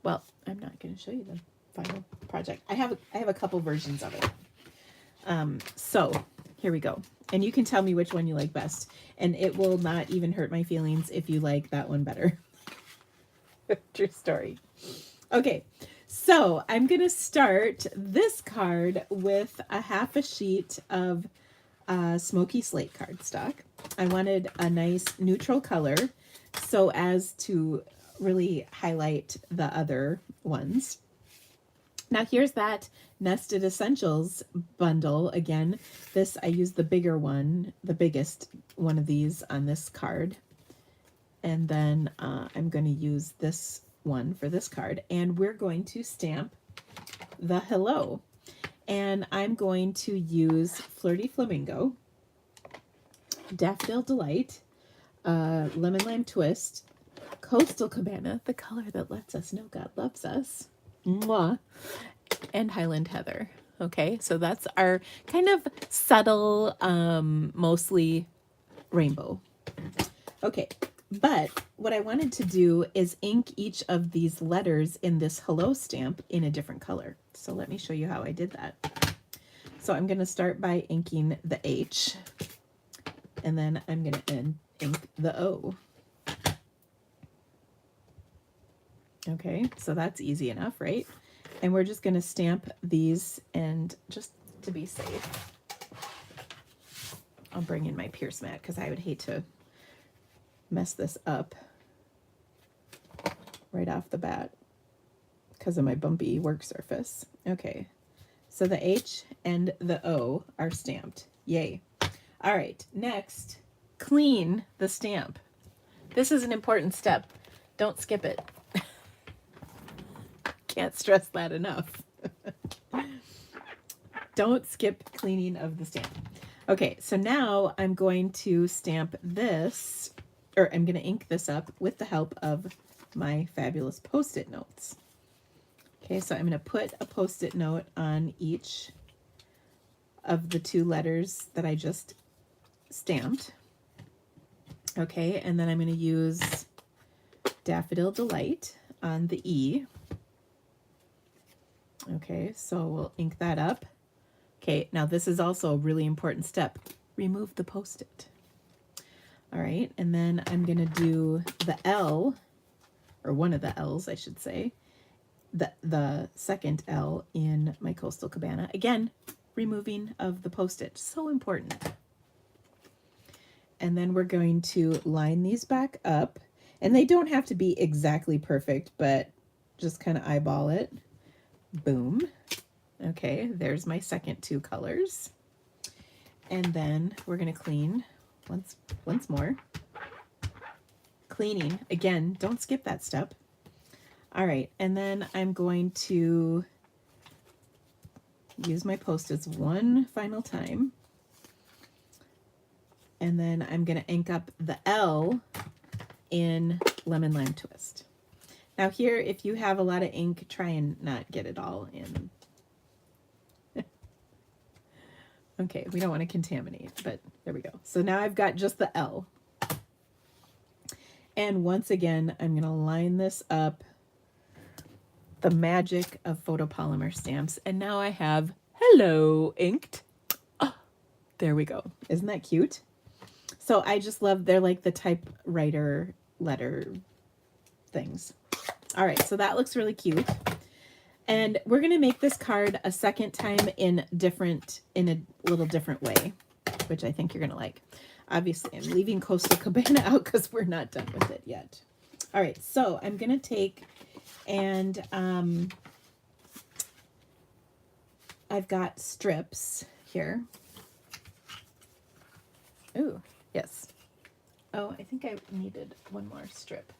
well, I'm not going to show you the final project. I have a couple versions of it. So here we go. And you can tell me which one you like best. And it will not even hurt my feelings if you like that one better. True story. Okay, so I'm going to start this card with a half a sheet of smoky slate cardstock. I wanted a nice neutral color so as to really highlight the other ones. Now here's that Nested Essentials bundle. Again, I used the bigger one, the biggest one of these on this card. And then I'm going to use this one for this card. And we're going to stamp the hello. And I'm going to use Flirty Flamingo, Daffodil Delight, Lemon Lime Twist, Coastal Cabana, the color that lets us know God loves us, mwah, and Highland Heather. Okay, so that's our kind of subtle, mostly rainbow. Okay, but what I wanted to do is ink each of these letters in this hello stamp in a different color. So let me show you how I did that. So I'm going to start by inking the H, and then I'm going to ink the O. Okay, so that's easy enough, right? And we're just going to stamp these, and just to be safe, I'll bring in my Pierce mat because I would hate to mess this up right off the bat because of my bumpy work surface. Okay, so the H and the O are stamped. Yay. All right, next, clean the stamp. This is an important step. Don't skip it. Can't stress that enough. Don't skip cleaning of the stamp. Okay, so now I'm going to stamp this, or I'm going to ink this up with the help of my fabulous Post-it notes. Okay, so I'm going to put a Post-it note on each of the two letters that I just stamped. Okay, and then I'm going to use Daffodil Delight on the E. Okay, so we'll ink that up. Okay, now this is also a really important step. Remove the Post-it. All right, and then I'm going to do the L, or one of the L's, I should say, the second L in my Coastal Cabana. Again, removing of the Post-it, so important. And then we're going to line these back up, and they don't have to be exactly perfect, but just kind of eyeball it. Boom. Okay, there's my second two colors. And then we're going to clean once more. Cleaning, again, don't skip that step. All right, and then I'm going to use my Post-its one final time. And then I'm going to ink up the L in Lemon Lime Twist. Now here, if you have a lot of ink, try and not get it all in. Okay, we don't want to contaminate, but there we go. So now I've got just the L. And once again, I'm going to line this up. The magic of photopolymer stamps. And now I have hello inked. Oh, there we go. Isn't that cute? So I just love, they're like the typewriter letter things. All right, so that looks really cute. And we're going to make this card a second time in a little different way, which I think you're going to like. Obviously, I'm leaving Coastal Cabana out because we're not done with it yet. All right, so I'm going to take and I've got strips here. Ooh, yes. Oh, I think I needed one more strip.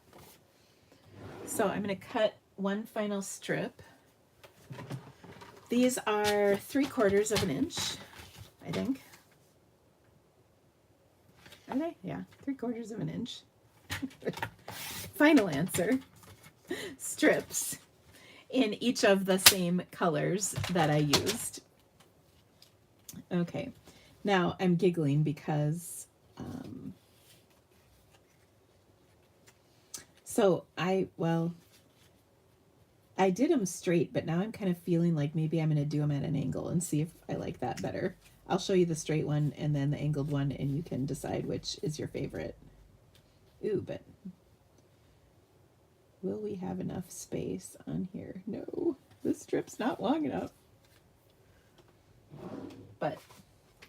So I'm going to cut one final strip. These are 3/4 of an inch, I think. Are they? Yeah, 3/4 of an inch. Final answer. Strips in each of the same colors that I used. Okay, now I'm giggling because I did them straight, but now I'm kind of feeling like maybe I'm going to do them at an angle and see if I like that better. I'll show you the straight one and then the angled one, and you can decide which is your favorite. Ooh, but will we have enough space on here? No, this strip's not long enough. But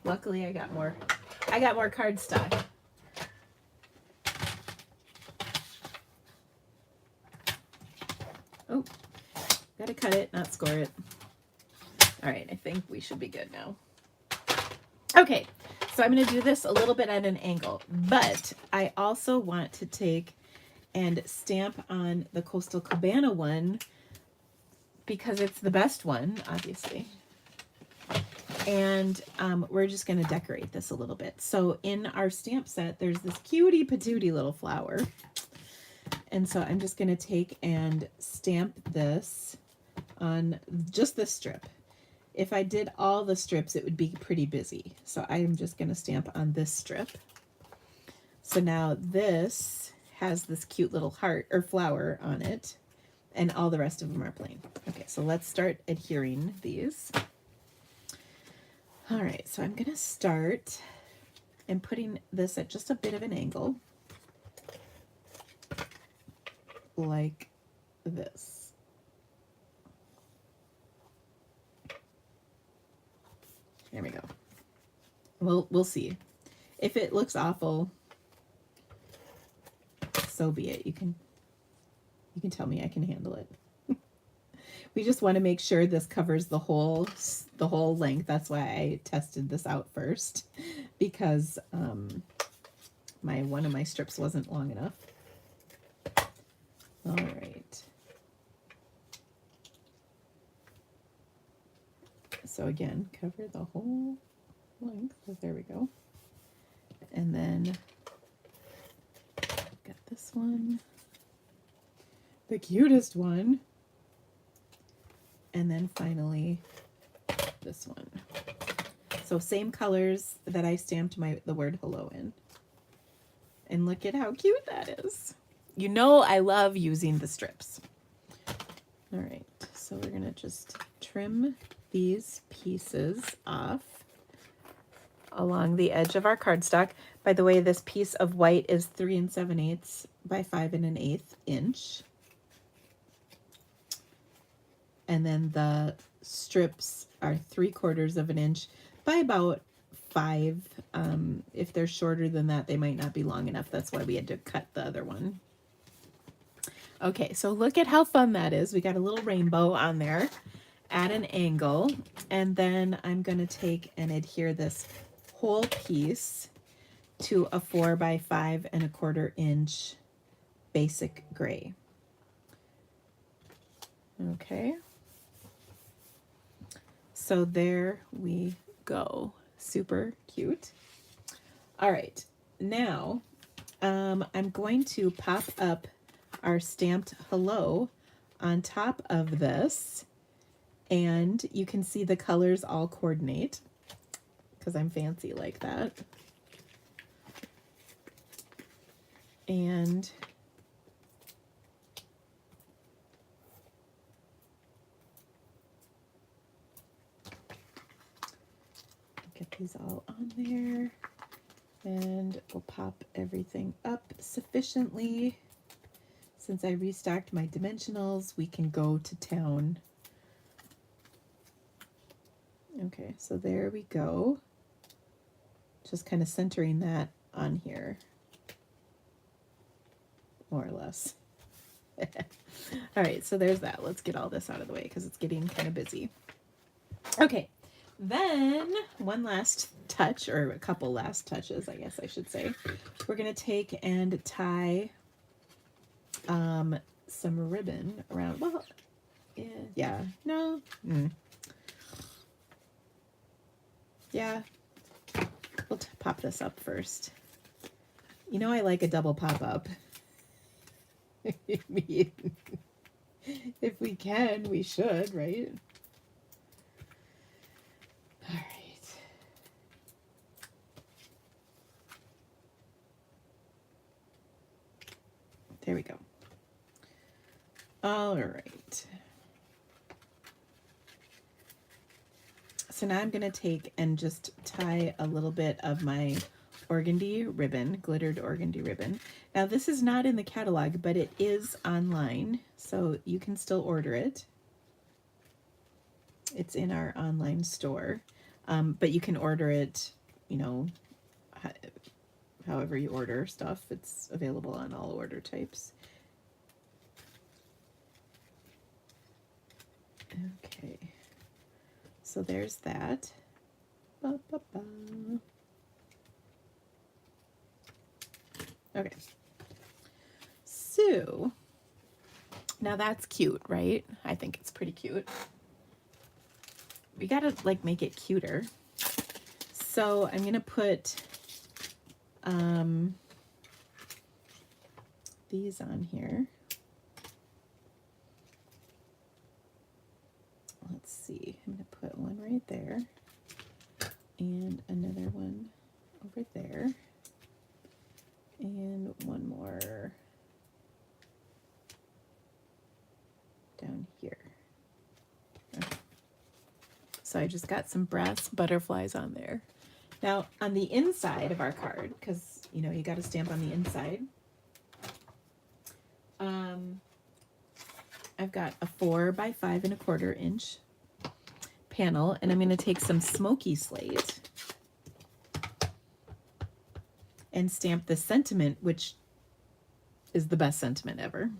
luckily I got more cardstock. Oh, gotta cut it, not score it. All right, I think we should be good now. Okay, so I'm going to do this a little bit at an angle, but I also want to take and stamp on the Coastal Cabana one because it's the best one, obviously. And we're just going to decorate this a little bit. So in our stamp set, there's this cutie patootie little flower. And so I'm just going to take and stamp this on just this strip. If I did all the strips, it would be pretty busy. So I am just going to stamp on this strip. So now this has this cute little heart or flower on it, and all the rest of them are plain. Okay, so let's start adhering these. so I'm going to start and putting this at just a bit of an angle, like this. There we go. We'll see. If it looks awful, so be it. You can tell me. I can handle it. We just want to make sure this covers the whole length. That's why I tested this out first, because one of my strips wasn't long enough. All right. So again, cover the whole length. There we go. And then got this one, the cutest one. And then finally this one. So same colors that I stamped the word hello in. And look at how cute that is. You know I love using the strips. All right, so we're gonna just trim these pieces off along the edge of our cardstock. By the way, this piece of white is 3 7/8 by 5 1/8 inch. And then the strips are 3/4 of an inch by about 5. If they're shorter than that, they might not be long enough. That's why we had to cut the other one. Okay, so look at how fun that is. We got a little rainbow on there at an angle. And then I'm going to take and adhere this whole piece to a 4 by 5 1/4 inch basic gray. Okay. So there we go. Super cute. All right. Now, I'm going to pop up our stamped hello on top of this, and you can see the colors all coordinate because I'm fancy like that. And get these all on there, and we'll pop everything up sufficiently. Since I restocked my dimensionals, we can go to town. Okay, so there we go. Just kind of centering that on here, more or less. All right, so there's that. Let's get all this out of the way because it's getting kind of busy. Okay, then one last touch, or a couple last touches, I guess I should say. We're going to take and tie some ribbon around. Well, yeah, no. Yeah, we'll pop this up first. You know I like a double pop-up. If we can, we should, right? All right. There we go. All right. So now I'm going to take and just tie a little bit of my organdy ribbon, glittered organdy ribbon. Now this is not in the catalog, but it is online, so you can still order it. It's in our online store, but you can order it, you know, however you order stuff. It's available on all order types. Okay, so there's that. Ba, ba, ba. Okay, so now that's cute, right? I think it's pretty cute. We gotta like make it cuter. So I'm gonna put these on here. Let's see, I'm gonna put one right there and another one over there and one more down here. Okay. So I just got some brass butterflies on there. Now on the inside of our card, because you know you got to stamp on the inside, I've got a 4 by 5 1/4 inch panel, and I'm going to take some smoky slate and stamp the sentiment, which is the best sentiment ever.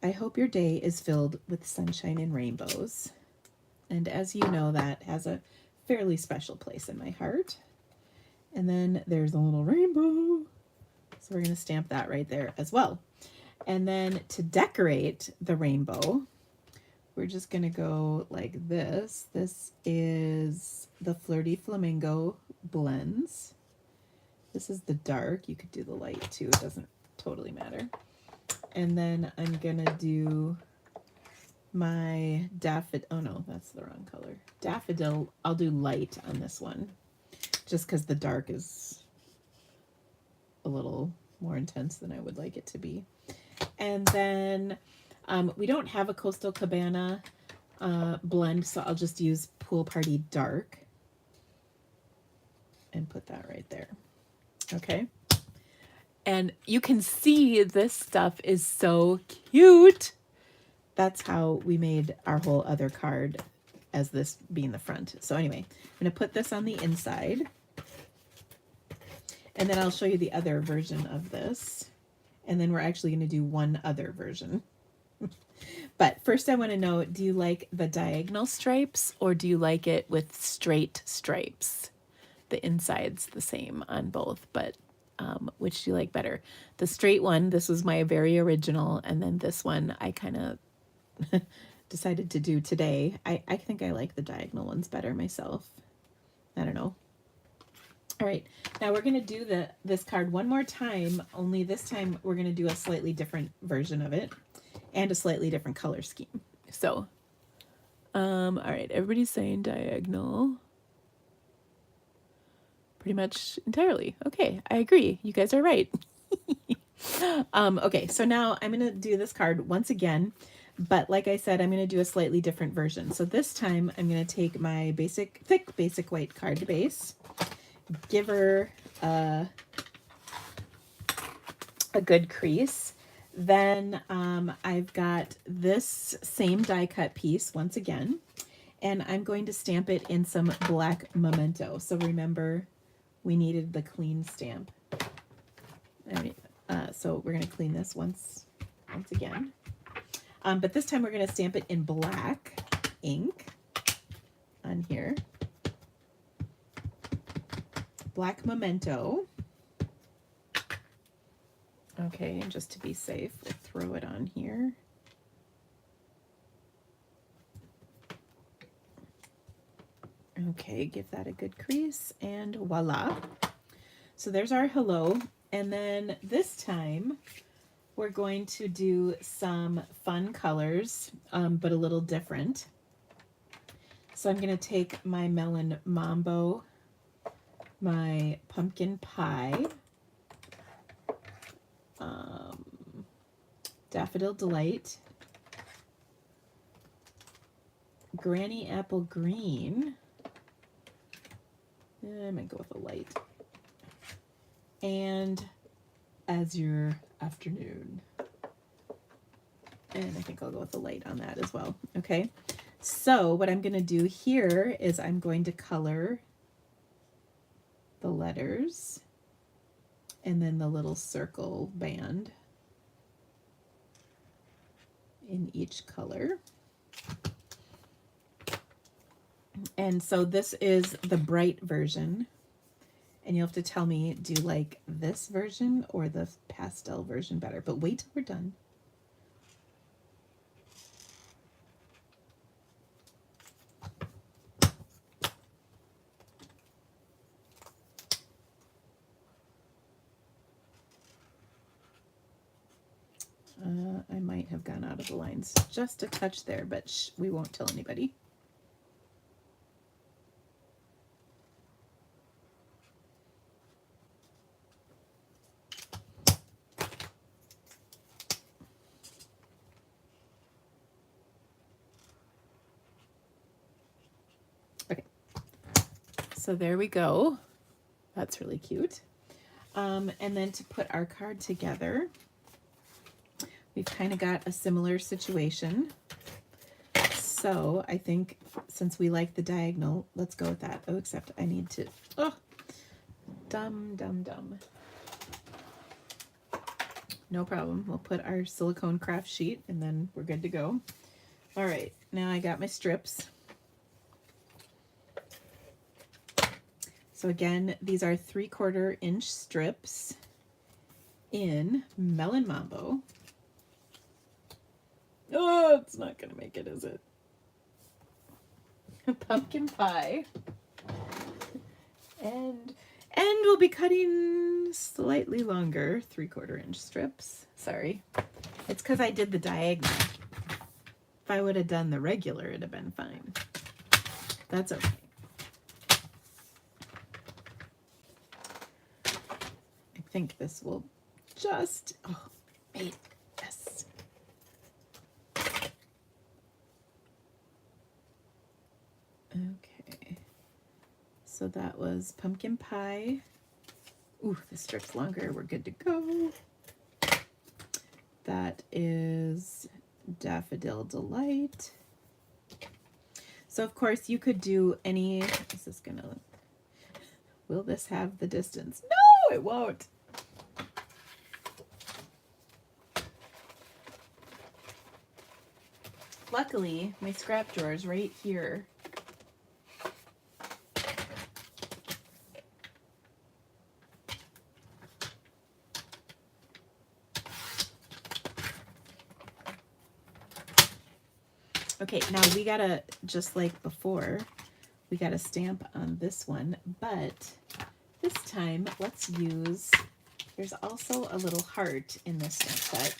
I hope your day is filled with sunshine and rainbows. And as you know, that has a fairly special place in my heart. And then there's a little rainbow. So we're going to stamp that right there as well. And then to decorate the rainbow, we're just going to go like this. This is the Flirty Flamingo Blends. This is the dark. You could do the light too. It doesn't totally matter. And then I'm going to do my daffodil. Oh no, that's the wrong color. Daffodil. I'll do light on this one just because the dark is a little more intense than I would like it to be. And then we don't have a Coastal Cabana blend, so I'll just use Pool Party Dark and put that right there. Okay. And you can see this stuff is so cute. That's how we made our whole other card as this being the front. So anyway, I'm going to put this on the inside. And then I'll show you the other version of this. And then we're actually going to do one other version. But first I want to know, do you like the diagonal stripes or do you like it with straight stripes? The inside's the same on both, but which do you like better? The straight one, this was my very original, and then this one I kind of decided to do today. I think I like the diagonal ones better myself. I don't know. All right, now we're going to do this card one more time, only this time we're going to do a slightly different version of it and a slightly different color scheme. So, all right, everybody's saying diagonal. Pretty much entirely. Okay, I agree. You guys are right. Okay, so now I'm going to do this card once again, but like I said, I'm going to do a slightly different version. So this time I'm going to take my thick basic white card base, give her a good crease. Then I've got this same die cut piece once again, and I'm going to stamp it in some black memento. So remember, we needed the clean stamp. So we're going to clean this once again. But this time we're going to stamp it in black ink on here. Black memento. Okay, and just to be safe, we'll throw it on here. Okay, give that a good crease, and voila. So there's our hello. And then this time we're going to do some fun colors, but a little different. So I'm going to take my Melon Mambo, my Pumpkin Pie, Daffodil Delight, Granny Apple Green. I might go with a light. And Azure Afternoon. And I think I'll go with a light on that as well. Okay. So what I'm going to do here is I'm going to color the letters and then the little circle band in each color. And so this is the bright version. And you'll have to tell me, do you like this version or the pastel version better? But wait till we're done. I might have gone out of the lines just a touch there, but we won't tell anybody. Okay, so there we go. That's really cute. And then to put our card together, we've kind of got a similar situation. So I think since we like the diagonal, let's go with that. Oh, except I need to, oh, dumb. No problem. We'll put our silicone craft sheet and then we're good to go. All right, now I got my strips. So again, these are 3/4 inch strips in Melon Mambo. Oh, it's not gonna make it, is it? Pumpkin pie. And we'll be cutting slightly longer 3/4 inch strips. Sorry. It's because I did the diagonal. If I would have done the regular, it'd have been fine. That's okay. I think this will just, oh, made this. Okay. So that was pumpkin pie. Ooh, the strip's longer. We're good to go. That is Daffodil Delight. So of course you could do any, is this gonna, will this have the distance? No, it won't. Luckily, my scrap drawer is right here. Okay, now we gotta, just like before, we gotta stamp on this one, but this time let's use, there's also a little heart in this stamp set.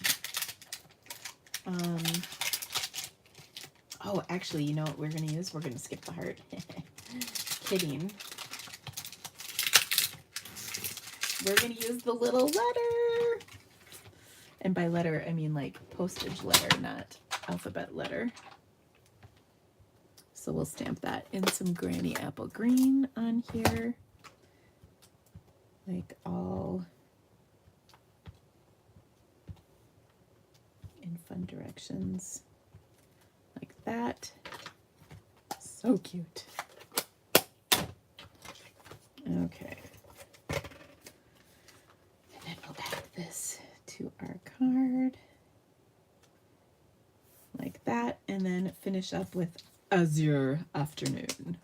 Oh, actually, you know what we're gonna use? We're gonna skip the heart. Kidding. We're gonna use the little letter. And by letter, I mean like postage letter, not alphabet letter. So we'll stamp that in some Granny Apple Green on here. Like all in fun directions. Like that. So cute. Okay. And then we'll add this to our card. Like that. And then finish up with Azure Afternoon,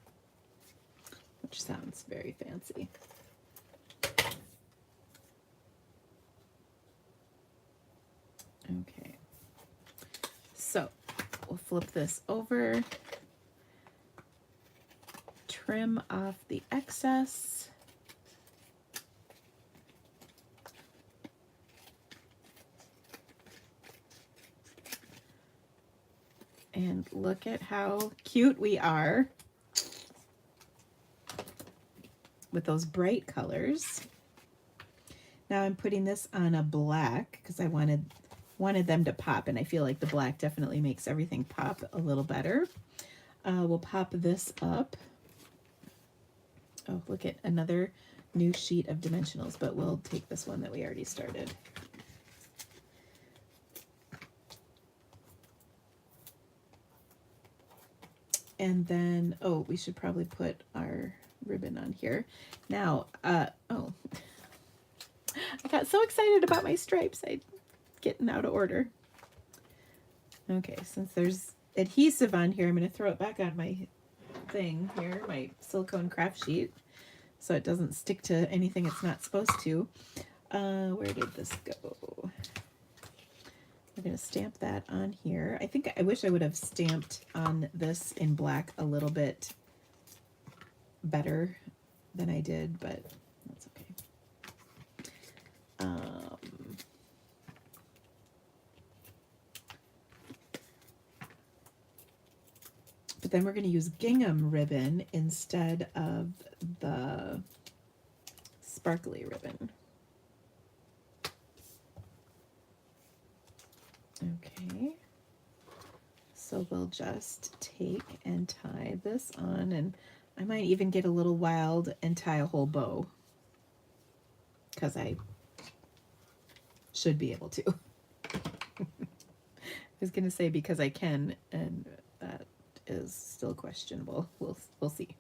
which sounds very fancy. Okay. So we'll flip this over, trim off the excess. And look at how cute we are with those bright colors. Now I'm putting this on a black because I wanted them to pop, and I feel like the black definitely makes everything pop a little better. We'll pop this up. Oh, look at another new sheet of dimensionals, but we'll take this one that we already started. And then, oh, we should probably put our ribbon on here. Now, oh, I got so excited about my stripes. I'm getting out of order. Okay, since there's adhesive on here, I'm going to throw it back on my thing here, my silicone craft sheet, so it doesn't stick to anything it's not supposed to. Where did this go? We're going to stamp that on here. I think I wish I would have stamped on this in black a little bit better than I did, but that's okay. But then we're going to use gingham ribbon instead of the sparkly ribbon. Okay, So we'll just take and tie this on, and I might even get a little wild and tie a whole bow, because I should be able to. I was gonna say because I can, and that is still questionable. We'll see.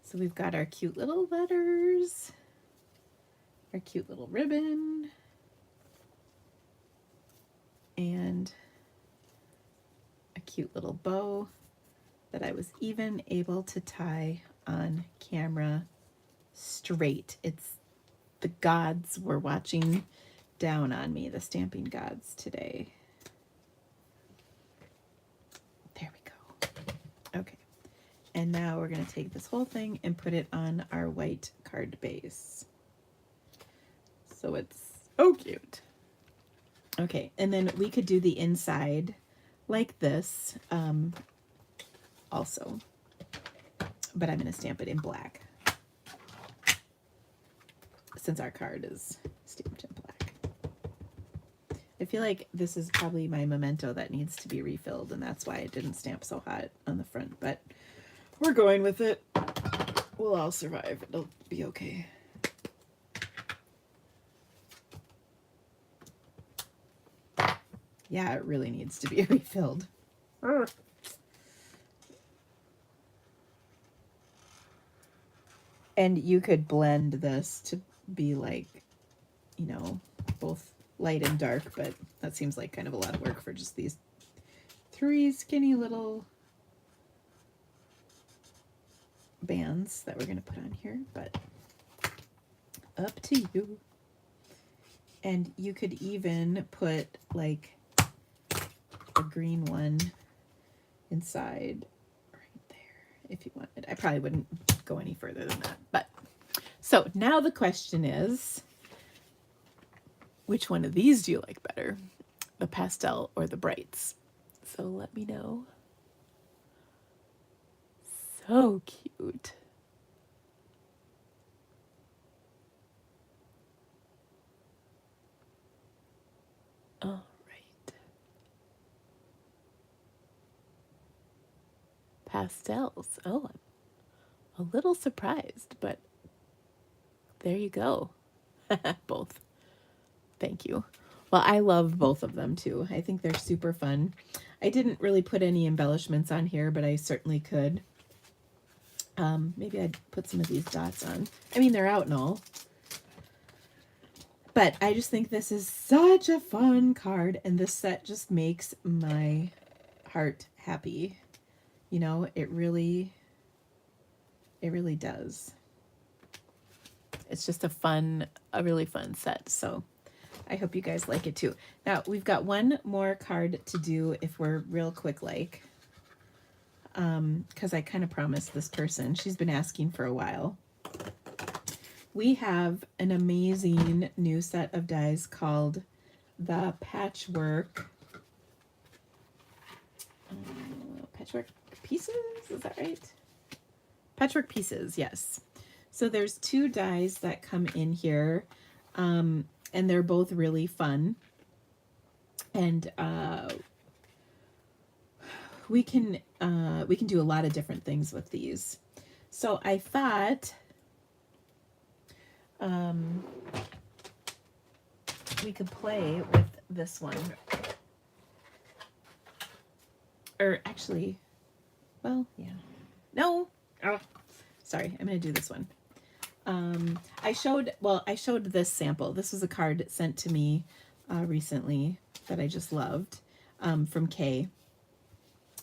So we've got our cute little letters, our cute little ribbon, and a cute little bow that I was even able to tie on camera straight. It's the gods were watching down on me, the stamping gods today. There we go. Okay. And now we're going to take this whole thing and put it on our white card base. So it's so cute. Okay, and then we could do the inside like this also, but I'm going to stamp it in black since our card is stamped in black. I feel like this is probably my memento that needs to be refilled, and that's why it didn't stamp so hot on the front, but we're going with it. We'll all survive. It'll be okay. Yeah, it really needs to be refilled. And you could blend this to be like, you know, both light and dark, but that seems like kind of a lot of work for just these 3 skinny little bands that we're going to put on here, but up to you. And you could even put like a green one inside right there if you wanted. I probably wouldn't go any further than that, but so now the question is, which one of these do you like better, the pastel or the brights? So let me know. So cute. All right. Pastels. Oh, I'm a little surprised, but there you go. Both. Thank you. Well, I love both of them too. I think they're super fun. I didn't really put any embellishments on here, but I certainly could. Maybe I'd put some of these dots on. I mean, they're out and all. But I just think this is such a fun card, and this set just makes my heart happy. You know, it really does. It's just a really fun set. So I hope you guys like it too. Now we've got one more card to do if we're real quick like. Because I kind of promised this person. She's been asking for a while. We have an amazing new set of dies called the Patchwork. Patchwork Pieces? Is that right? Patchwork Pieces, yes. So there's 2 dies that come in here, and they're both really fun. And we can do a lot of different things with these. So I thought we could play with this one. Or actually, well, yeah. No. Oh, sorry, I'm going to do this one. I showed this sample. This was a card sent to me recently that I just loved from Kay.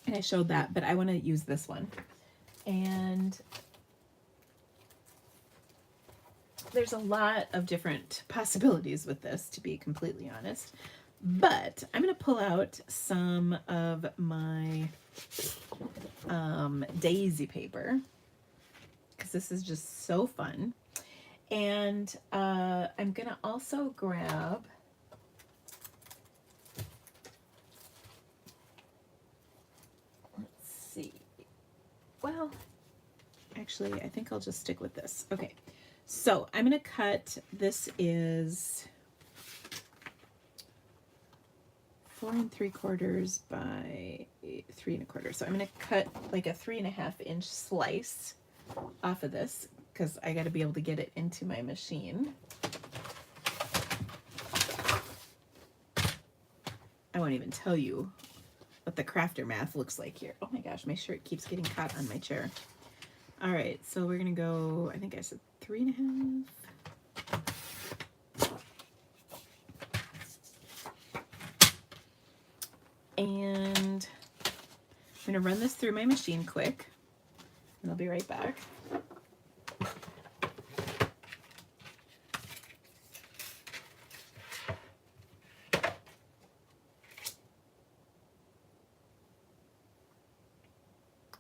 And I showed that, but I want to use this one. And there's a lot of different possibilities with this, to be completely honest. But I'm going to pull out some of my daisy paper, because this is just so fun. And I'm going to also grab well, actually, I think I'll just stick with this. Okay, so I'm going to cut, this is 4 3/4 by 3 1/4. So I'm going to cut like a 3.5 inch slice off of this because I got to be able to get it into my machine. I won't even tell you what the crafter math looks like here. Oh my gosh, my shirt keeps getting caught on my chair. All right, so we're going to go, I think I said 3.5. And I'm going to run this through my machine quick, and I'll be right back.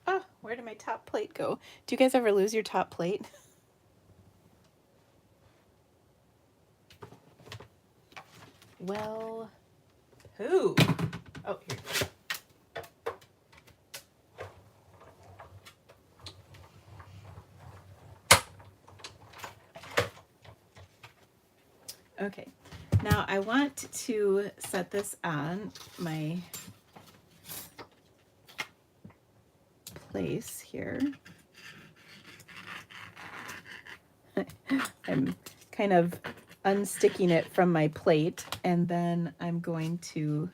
Oh, where did my top plate go? Do you guys ever lose your top plate? Well, who? Oh, here. Okay, now I want to set this on my place here. I'm kind of unsticking it from my plate, and then I'm going to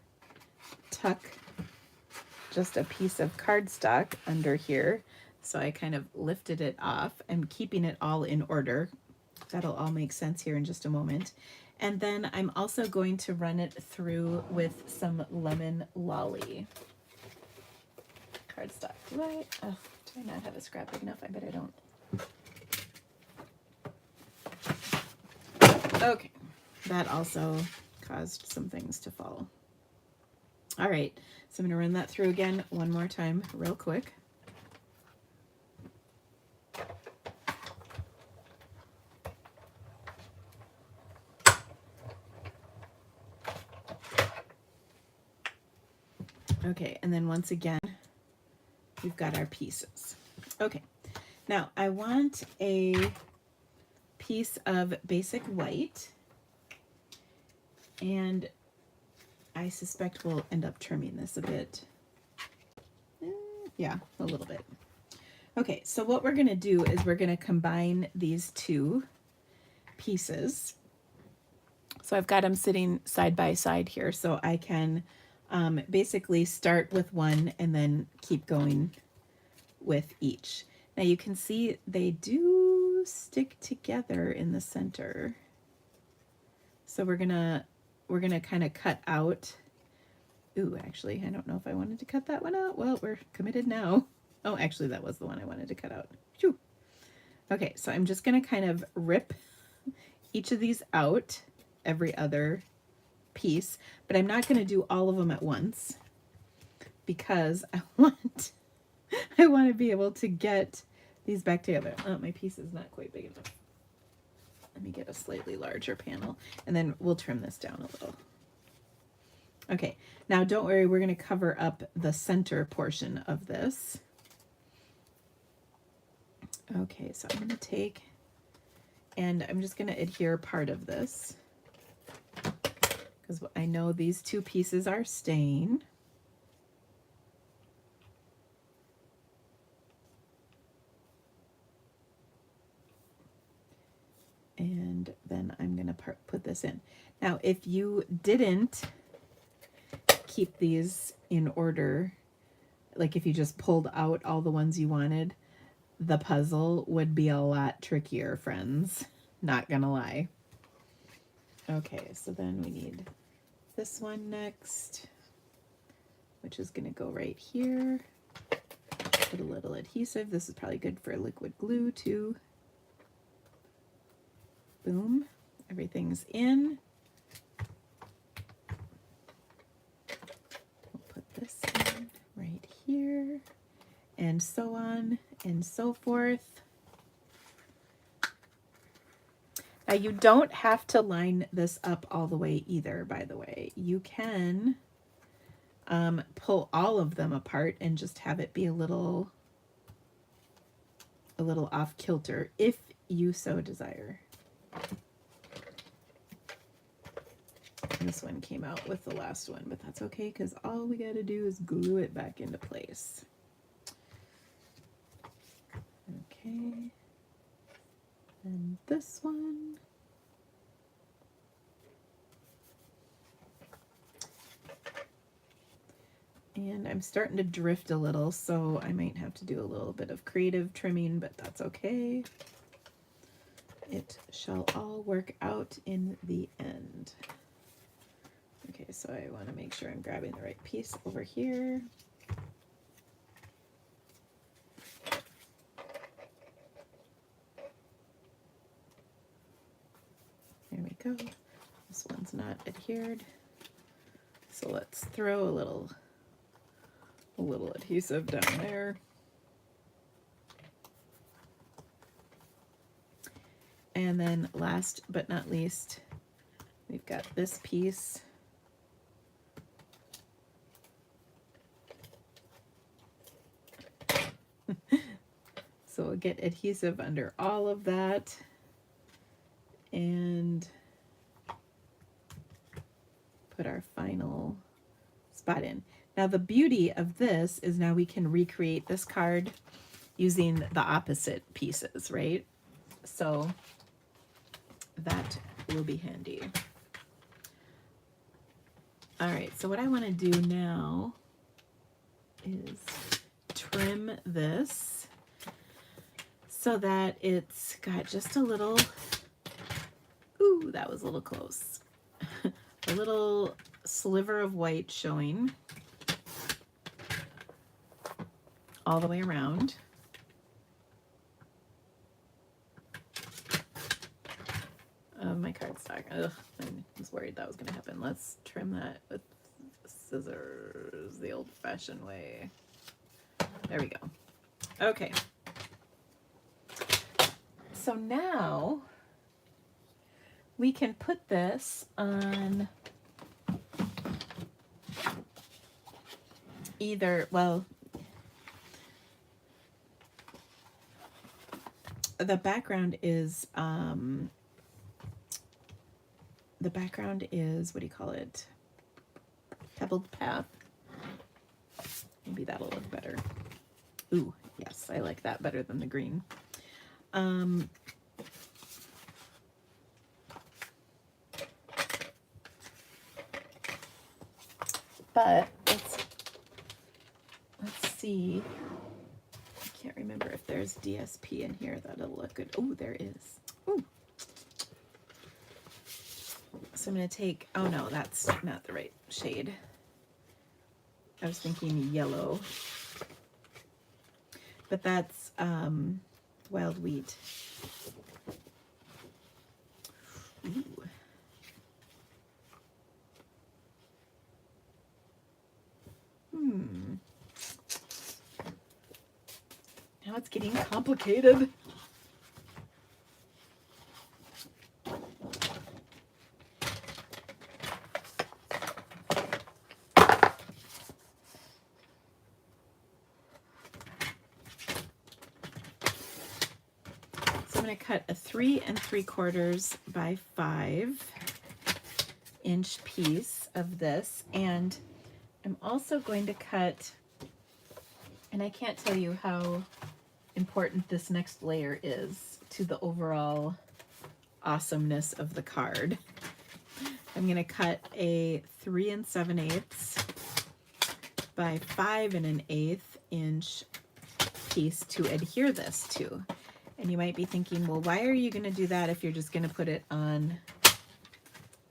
tuck just a piece of cardstock under here. So I kind of lifted it off. I'm keeping it all in order. That'll all make sense here in just a moment. And then I'm also going to run it through with some lemon lolly cardstock. Do I not have a scrap big enough? I bet I don't. Okay, that also caused some things to fall. All right, so I'm going to run that through again one more time real quick. Okay, and then once again, we've got our pieces. Okay, now I want a piece of basic white, and I suspect we'll end up trimming this a bit. Yeah, a little bit. Okay, so what we're going to do is we're going to combine these two pieces. So I've got them sitting side by side here, so I can basically start with one and then keep going with each. Now you can see they do stick together in the center. So we're gonna kind of cut out. Ooh, actually, I don't know if I wanted to cut that one out. Well, we're committed now. Oh, actually, that was the one I wanted to cut out. Phew. Okay, so I'm just gonna kind of rip each of these out, every other piece, but I'm not gonna do all of them at once because I want to be able to get these back together. Oh, my piece is not quite big enough. Let me get a slightly larger panel, and then we'll trim this down a little. Okay, now don't worry, we're going to cover up the center portion of this. Okay, so I'm going to take, and I'm just going to adhere part of this because I know these two pieces are staying. And then I'm going to put this in. Now, if you didn't keep these in order, like if you just pulled out all the ones you wanted, the puzzle would be a lot trickier, friends. Not gonna lie. Okay, so then we need this one next, which is gonna go right here. Put a little adhesive. This is probably good for liquid glue too. Boom, everything's in. We'll put this in right here, and so on and so forth. Now you don't have to line this up all the way either, by the way. You can pull all of them apart and just have it be a little off kilter if you so desire. this one came out with the last one, but that's okay because all we got to do is glue it back into place. Okay. And this one. And I'm starting to drift a little, so I might have to do a little bit of creative trimming, but that's okay. It shall all work out in the end. Okay, so I want to make sure I'm grabbing the right piece over here. There we go. This one's not adhered. So let's throw a little adhesive down there. And then last but not least, we've got this piece. So we'll get adhesive under all of that and put our final spot in. Now the beauty of this is now we can recreate this card using the opposite pieces, right? So that will be handy. All right, so what I want to do now is trim this so that it's got just a little, ooh, that was a little close, a little sliver of white showing all the way around. My cardstock. Ugh, I was worried that was going to happen. Let's trim that with scissors the old-fashioned way. There we go. Okay. So now we can put this on either, well, the background is what do you call it? Pebbled path. Maybe that'll look better. Ooh, yes, I like that better than the green. But let's see. I can't remember if there's DSP in here that'll look good. Oh, there is. Ooh. So I'm going to take, oh no, that's not the right shade. I was thinking yellow. But that's wild wheat. Ooh. Now it's getting complicated. I'm going to cut a 3 3/4 by 5 inch piece of this, and I'm also going to cut, and I can't tell you how important this next layer is to the overall awesomeness of the card. I'm going to cut a 3 7/8 by 5 1/8 inch piece to adhere this to. And you might be thinking, well, why are you going to do that if you're just going to put it on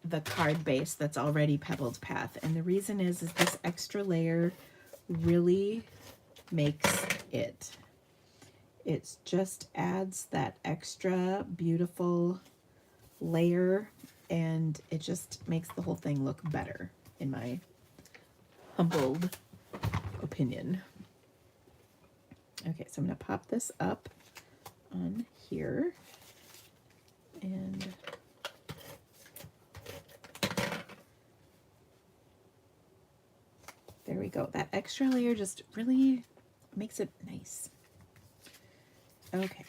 the card base that's already pebbled path? And the reason is this extra layer really makes it. It just adds that extra beautiful layer, and it just makes the whole thing look better, in my humbled opinion. Okay, so I'm going to pop this up on here, and there we go. That extra layer just really makes it nice. Okay,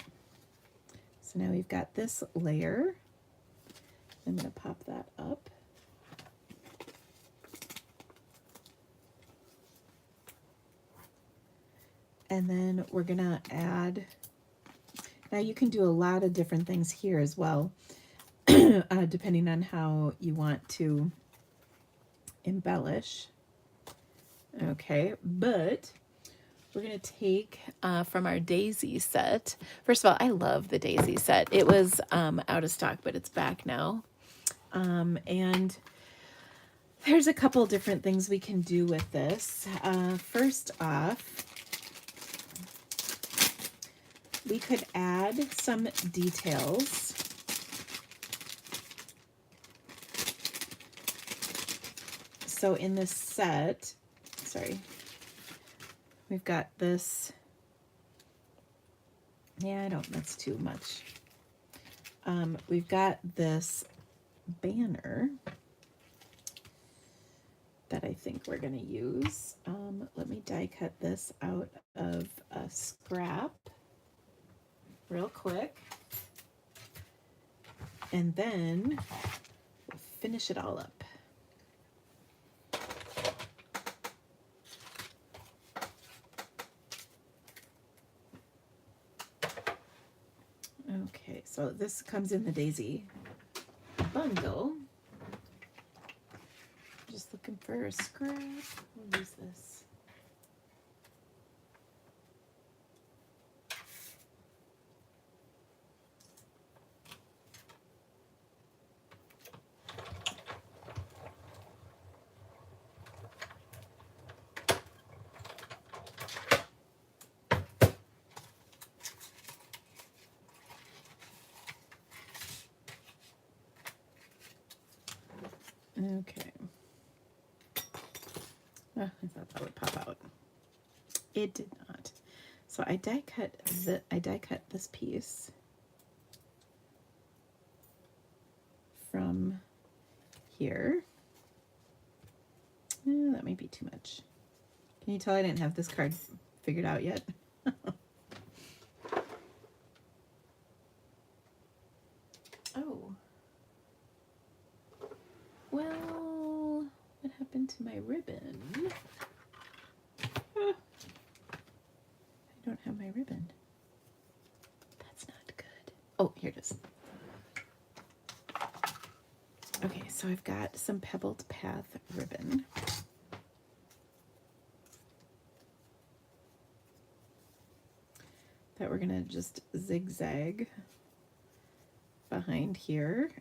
so now we've got this layer. I'm going to pop that up. And then we're gonna add, now you can do a lot of different things here as well, depending on how you want to embellish. Okay, but we're going to take from our daisy set. First of all, I love the daisy set. It was out of stock, but it's back now. And there's a couple different things we can do with this. First off, we could add some details. So in this set, sorry, we've got this, yeah, that's too much. We've got this banner that I think we're going to use. Let me die cut this out of a scrap real quick. And then we'll finish it all up. Okay, so this comes in the daisy bundle. Just looking for a scrap. We'll use this. Okay. Oh, I thought that would pop out. It did not. So I die cut this piece from here. That might be too much. Can you tell I didn't have this card figured out yet? Oh. Well, what happened to my ribbon? I don't have my ribbon. That's not good. Oh, here it is. Okay, so I've got some Pebbled Path ribbon. That we're gonna just zigzag behind here.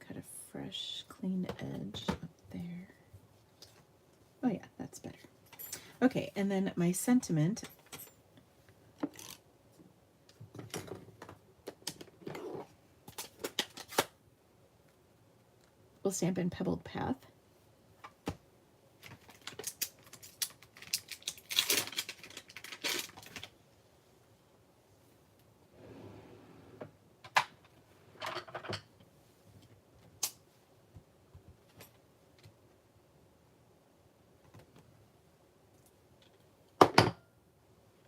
Cut a fresh, clean edge up there. Oh yeah, that's better. Okay, and then my sentiment. We'll stamp in Pebbled Path.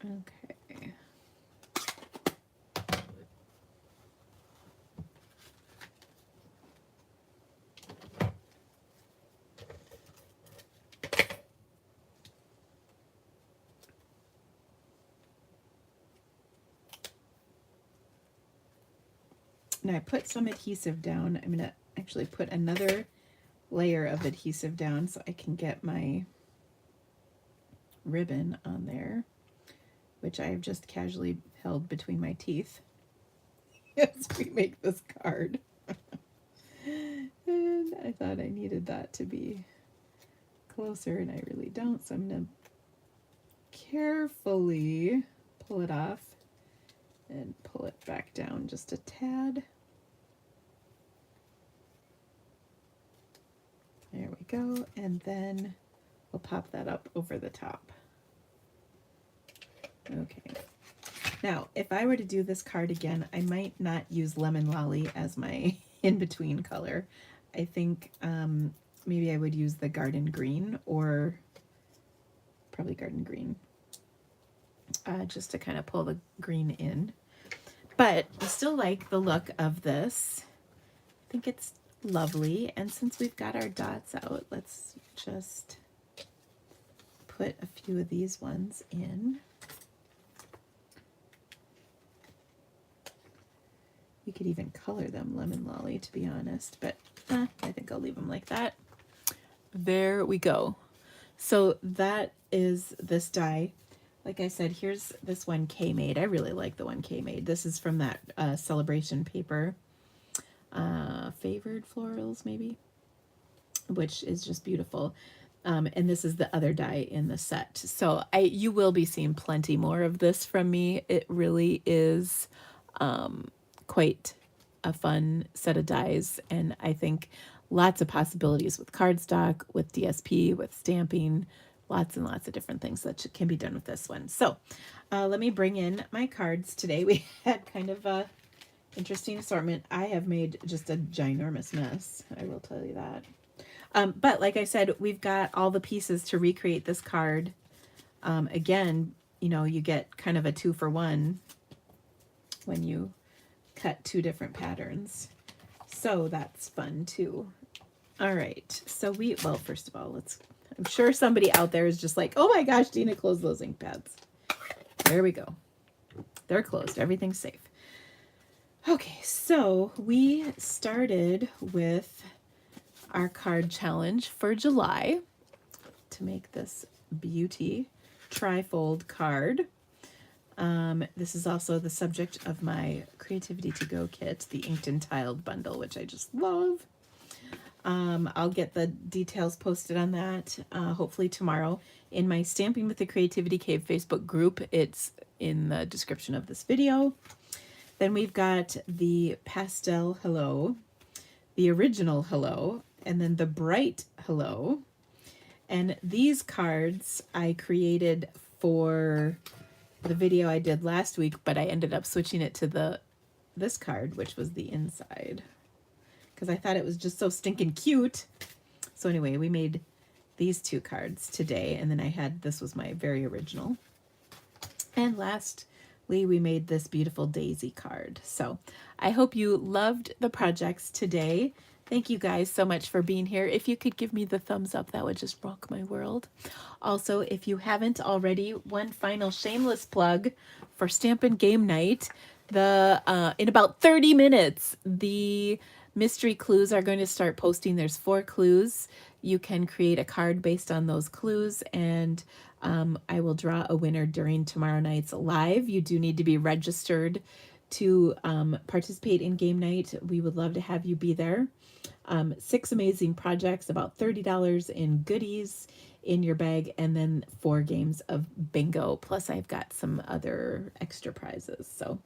Okay. Now I put some adhesive down. I'm going to actually put another layer of adhesive down so I can get my ribbon on there, which I have just casually held between my teeth as we make this card. And I thought I needed that to be closer, and I really don't, so I'm going to carefully pull it off and pull it back down just a tad. There we go, and then we'll pop that up over the top. Okay. Now, if I were to do this card again, I might not use Lemon Lolly as my in-between color. I think maybe I would use the Garden Green, or probably Garden Green, just to kind of pull the green in. But I still like the look of this. I think it's Lovely. And since we've got our dots out, let's just put a few of these ones in. You could even color them lemon lolly, to be honest, but I think I'll leave them like that. There we go. So that is this die. Like I said, here's this one Kay made. I really like the one Kay made. This is from that celebration paper. Favored Florals, maybe, which is just beautiful. And this is the other die in the set. So you will be seeing plenty more of this from me. It really is quite a fun set of dies, and I think lots of possibilities with cardstock, with DSP, with stamping, lots and lots of different things that can be done with this one. So let me bring in my cards today. We had kind of a interesting assortment. I have made just a ginormous mess, I will tell you that. But like I said, we've got all the pieces to recreate this card. Again, you get kind of a 2-for-1 when you cut 2 different patterns. So that's fun too. All right. So well, first of all, I'm sure somebody out there is just like, oh my gosh, Dina, close those ink pads. There we go. They're closed. Everything's safe. Okay, so we started with our card challenge for July to make this beauty trifold card. This is also the subject of my Creativity to Go kit, the inked and tiled bundle, which I just love. I'll get the details posted on that hopefully tomorrow in my Stamping with the Creativity Cave Facebook group. It's in the description of this video. Then we've got the pastel hello, the original hello, and then the bright hello. And these cards I created for the video I did last week, but I ended up switching it to this card, which was the inside, because I thought it was just so stinking cute. So anyway, we made these 2 cards today, and then this was my very original. And lastly, we made this beautiful daisy card. So I hope you loved the projects today. Thank you guys so much for being here. If you could give me the thumbs up, that would just rock my world. Also, if you haven't already, one final shameless plug for Stampin' Game Night. In about 30 minutes, the mystery clues are going to start posting. There's 4 clues. You can create a card based on those clues, and I will draw a winner during tomorrow night's live. You do need to be registered to participate in game night. We would love to have you be there. 6 amazing projects, about $30 in goodies in your bag, and then 4 games of bingo. Plus I've got some other extra prizes. So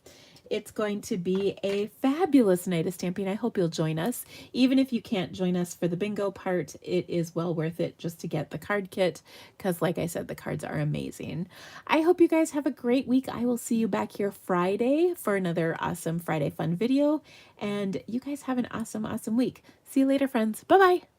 it's going to be a fabulous night of stamping. I hope you'll join us. Even if you can't join us for the bingo part, it is well worth it just to get the card kit, because like I said, the cards are amazing. I hope you guys have a great week. I will see you back here Friday for another awesome Friday fun video, and you guys have an awesome, awesome week. See you later, friends. Bye-bye.